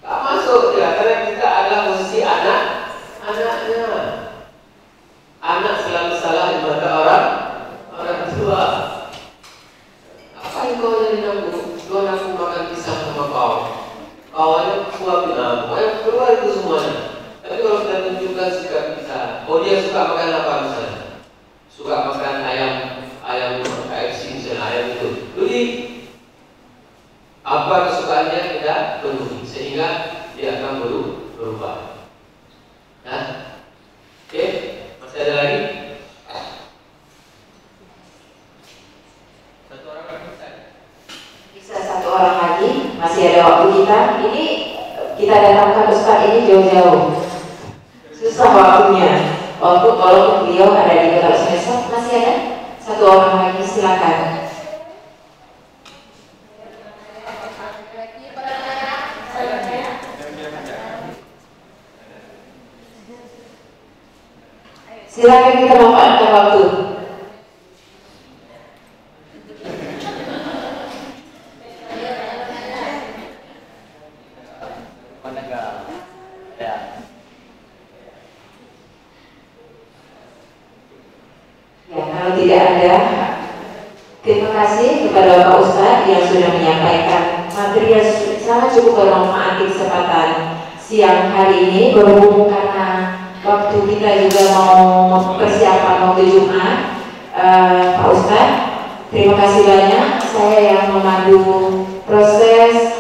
Tak masuk ya, karena kita adalah posisi anaknya. Anak selalu salah di mata orang tua. Apa yang kau jadi nanggung? Kau nanggung makan pisang sama kau. Kawannya suami aku, keluar itu semuanya. Tapi kalau kita tunjukkan sikap kita, oh dia suka makan apa misalnya? Suka makan ayam KFC misalnya, ayam itu. Jadi apa kesukaannya kita penuhi sehingga dia akan berubah. Nah, oke, masih ada lagi? Satu orang lagi Bisa satu orang lagi, masih ada waktu kita. Ini kita datangkan Ustaz ini jauh-jauh, susah waktunya. Walaupun beliau ada di Kota Semesta, masih ada satu orang lagi, silakan. Silakan, kita memanfaatkan waktu. Tidak ada. Terima kasih kepada Pak Ustadz yang sudah menyampaikan materi yang sangat cukup bermanfaat di kesempatan siang hari ini. Berhubung karena waktu kita juga mau persiapan waktu Jumat, Pak Ustadz, terima kasih banyak. Saya yang memandu proses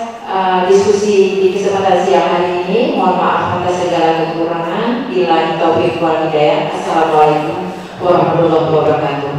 diskusi di kesempatan siang hari ini. Mohon maaf atas segala kekurangan. Billahi taufiq wal hidayah. Assalamualaikum warahmatullahi wabarakatuh.